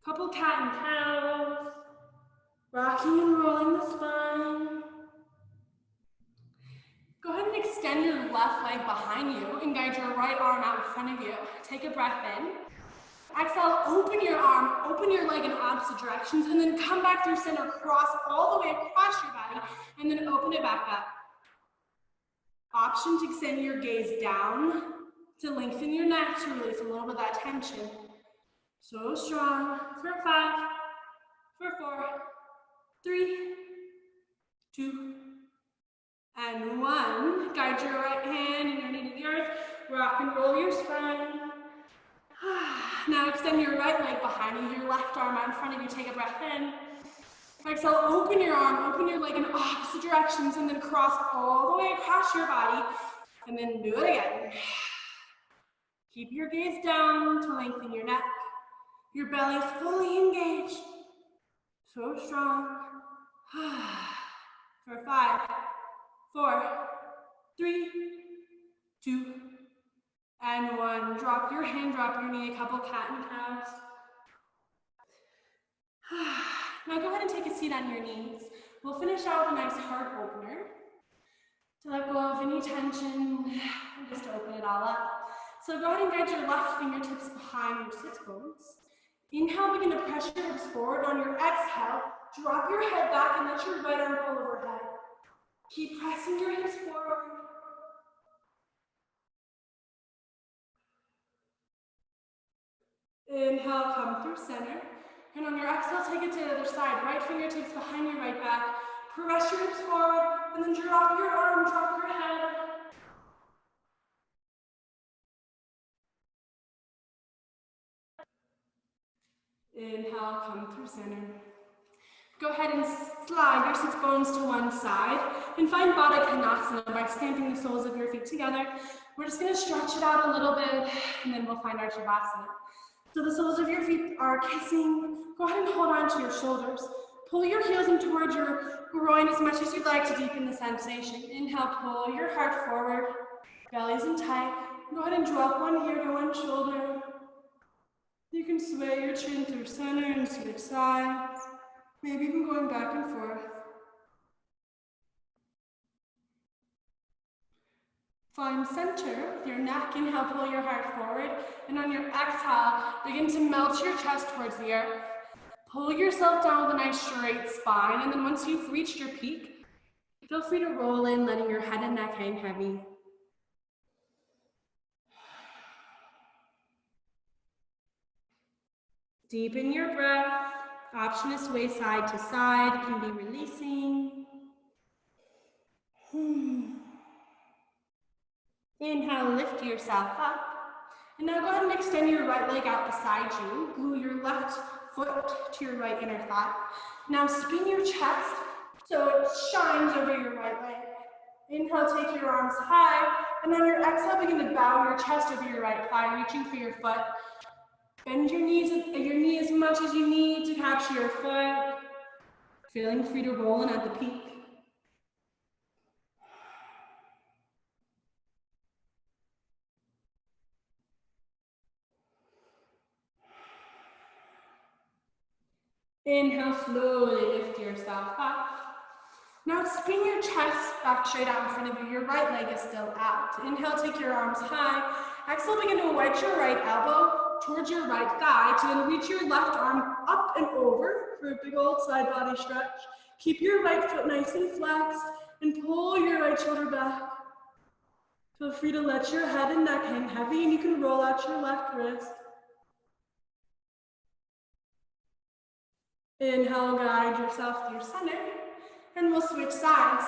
Couple cat and cows. Rocking and rolling the spine. Go ahead and extend your left leg behind you and guide your right arm out in front of you. Take a breath in. Exhale, open your arm, open your leg in opposite directions, and then come back through center, cross all the way across your body, and then open it back up. Option to extend your gaze down, to lengthen your neck, to release a little bit of that tension. So strong. For 5, for 4, 3, 2, and 1. Guide your right hand and your knee to the earth. Rock and roll your spine. Now extend your right leg behind you, your left arm out in front of you. Take a breath in. Exhale, open your arm, open your leg in opposite directions, and then cross all the way across your body, and then do it again. Keep your gaze down to lengthen your neck. Your belly is fully engaged. So strong. For 5, 4, 3, 2, and 1. Drop your hand, drop your knee, a couple cat and cows. Now go ahead and take a seat on your knees. We'll finish out with a nice heart opener to let go of any tension and just to open it all up. So go ahead and guide your left fingertips behind your sit bones. Inhale, begin to press your hips forward. On your exhale, drop your head back and let your right arm pull overhead. Keep pressing your hips forward. Inhale, come through center. And on your exhale, take it to the other side. Right fingertips behind your right back. Press your hips forward, and then drop your arm, drop your head. Inhale, come through center. Go ahead and slide your sits bones to one side and find Baddha Konasana by stamping the soles of your feet together. We're just going to stretch it out a little bit, and then we'll find our Shavasana. So the soles of your feet are kissing. Go ahead and hold on to your shoulders. Pull your heels in towards your groin as much as you'd like to deepen the sensation. Inhale, pull your heart forward. Belly's in tight. Go ahead and drop one ear to one shoulder. You can sway your chin through center and switch sides. Maybe even going back and forth. Find center with your neck. Inhale, pull your heart forward. And on your exhale, begin to melt your chest towards the earth. Pull yourself down with a nice straight spine. And then once you've reached your peak, feel free to roll in, letting your head and neck hang heavy. Deepen your breath. Option is sway side to side. Can be releasing. Inhale, lift yourself up. And now go ahead and extend your right leg out beside you. Glue your left foot to your right inner thigh. Now spin your chest so it shines over your right leg. Inhale, take your arms high. And on your exhale, begin to bow your chest over your right thigh, reaching for your foot. Bend your knee as much as you need to capture your foot. Feeling free to roll in at the peak. Inhale, slowly lift yourself up. Now spin your chest back straight out in front of you. Your right leg is still out. Inhale, take your arms high. Exhale, begin to wedge your right elbow towards your right thigh to then reach your left arm up and over for a big old side body stretch. Keep your right foot nice and flexed and pull your right shoulder back. Feel free to let your head and neck hang heavy, and you can roll out your left wrist. Inhale, guide yourself through center, and we'll switch sides.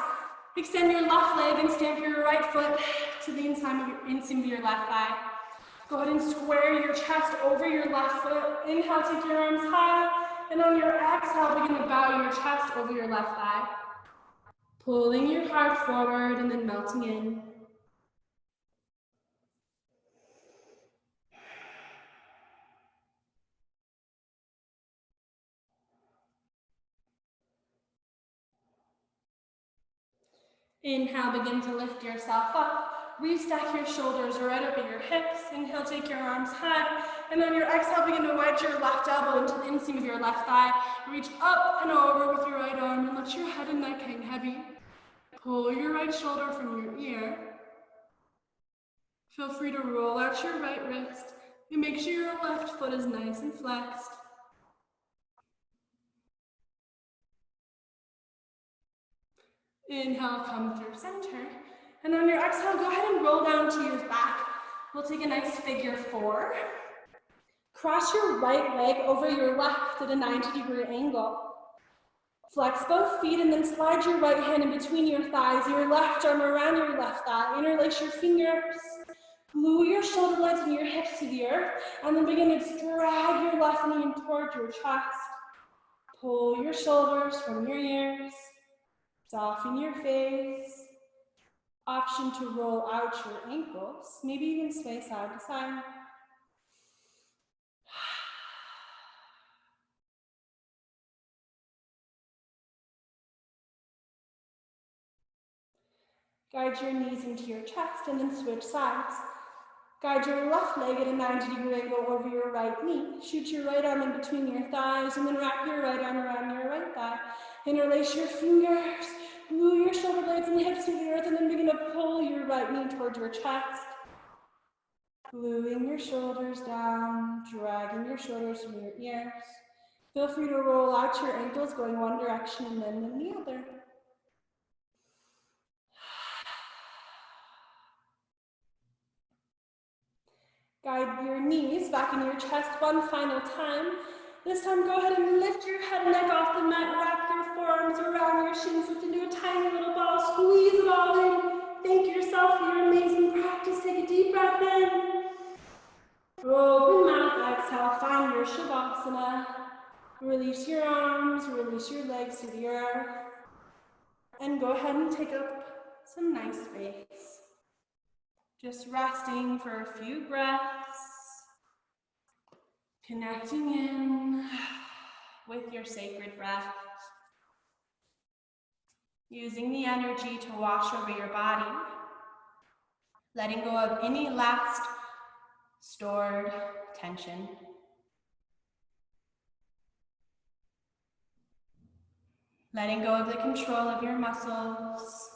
Extend your left leg and stamp your right foot to the inseam of your left thigh. Go ahead and square your chest over your left foot. Inhale, take your arms high, and on your exhale, begin to bow your chest over your left thigh. Pulling your heart forward and then melting in. Inhale, begin to lift yourself up. Restack your shoulders right up at your hips. Inhale, take your arms high. And on your exhale, begin to wedge your left elbow into the inseam of your left thigh. Reach up and over with your right arm and let your head and neck hang heavy. Pull your right shoulder from your ear. Feel free to roll out your right wrist and make sure your left foot is nice and flexed. Inhale, come through center. And on your exhale, go ahead and roll down to your back. We'll take a nice figure four. Cross your right leg over your left at a 90-degree angle. Flex both feet and then slide your right hand in between your thighs, your left arm around your left thigh. Interlace your fingers. Glue your shoulder blades and your hips to the earth. And then begin to drag your left knee in toward your chest. Pull your shoulders from your ears. Soften your face. Option to roll out your ankles. Maybe even sway side to side. Guide your knees into your chest and then switch sides. Guide your left leg at a 90-degree angle over your right knee. Shoot your right arm in between your thighs and then wrap your right arm around your right thigh. Interlace your fingers, glue your shoulder blades and hips to the earth, and then begin to pull your right knee towards your chest. Gluing your shoulders down, dragging your shoulders from your ears. Feel free to roll out your ankles, going one direction and then in the other. Guide your knees back in your chest one final time. This time, go ahead and lift your head and neck off the mat. Wrap your forearms around your shins, lift into a tiny little ball. Squeeze it all in. Thank yourself for your amazing practice. Take a deep breath in. Open mouth, exhale. Find your Shavasana. Release your arms, release your legs to the earth. And go ahead and take up some nice space. Just resting for a few breaths. Connecting in with your sacred breath. Using the energy to wash over your body. Letting go of any last stored tension. Letting go of the control of your muscles.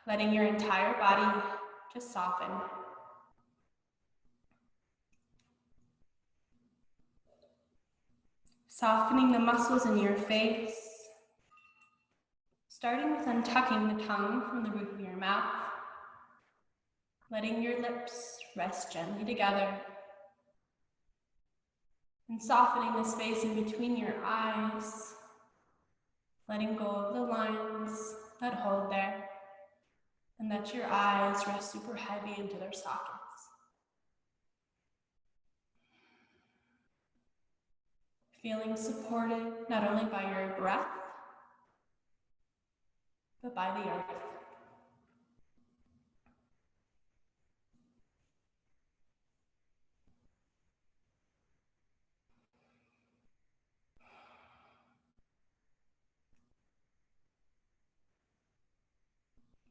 Letting your entire body just soften. Softening the muscles in your face. Starting with untucking the tongue from the roof of your mouth. Letting your lips rest gently together. And softening the space in between your eyes. Letting go of the lines that hold there. And let your eyes rest super heavy into their sockets. Feeling supported not only by your breath, but by the earth.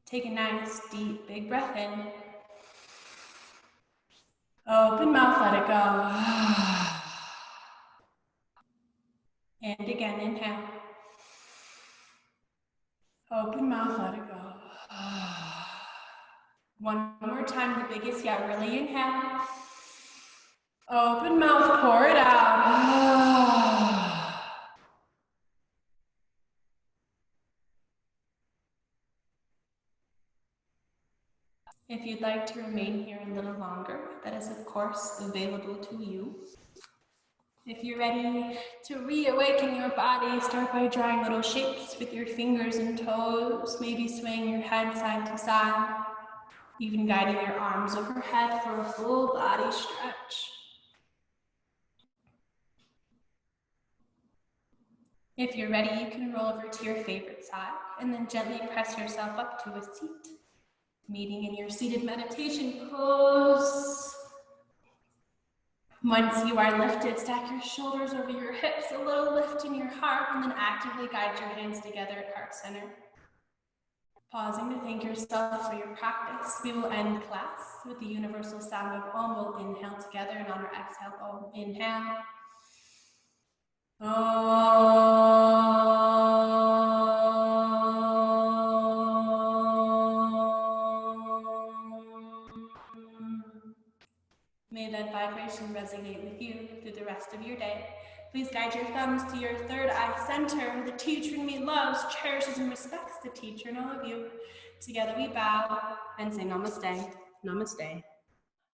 Take a nice, deep, big breath in. Open mouth, let it go. And again, inhale. Open mouth, let it go. One more time, the biggest yet, really inhale. Open mouth, pour it out. If you'd like to remain here a little longer, that is of course available to you. If you're ready to reawaken your body, start by drawing little shapes with your fingers and toes, maybe swaying your head side to side, even guiding your arms overhead for a full body stretch. If you're ready, you can roll over to your favorite side and then gently press yourself up to a seat. Meeting in your seated meditation pose. Once you are lifted, stack your shoulders over your hips, a little lift in your heart, and then actively guide your hands together at heart center. Pausing to thank yourself for your practice. We will end class with the universal sound of Om. We'll inhale together, and on our exhale, Om. Inhale. May that vibration resonate with you through the rest of your day. Please guide your thumbs to your third eye center. The teacher in me loves, cherishes, and respects the teacher and all of you. Together we bow and say namaste. Namaste.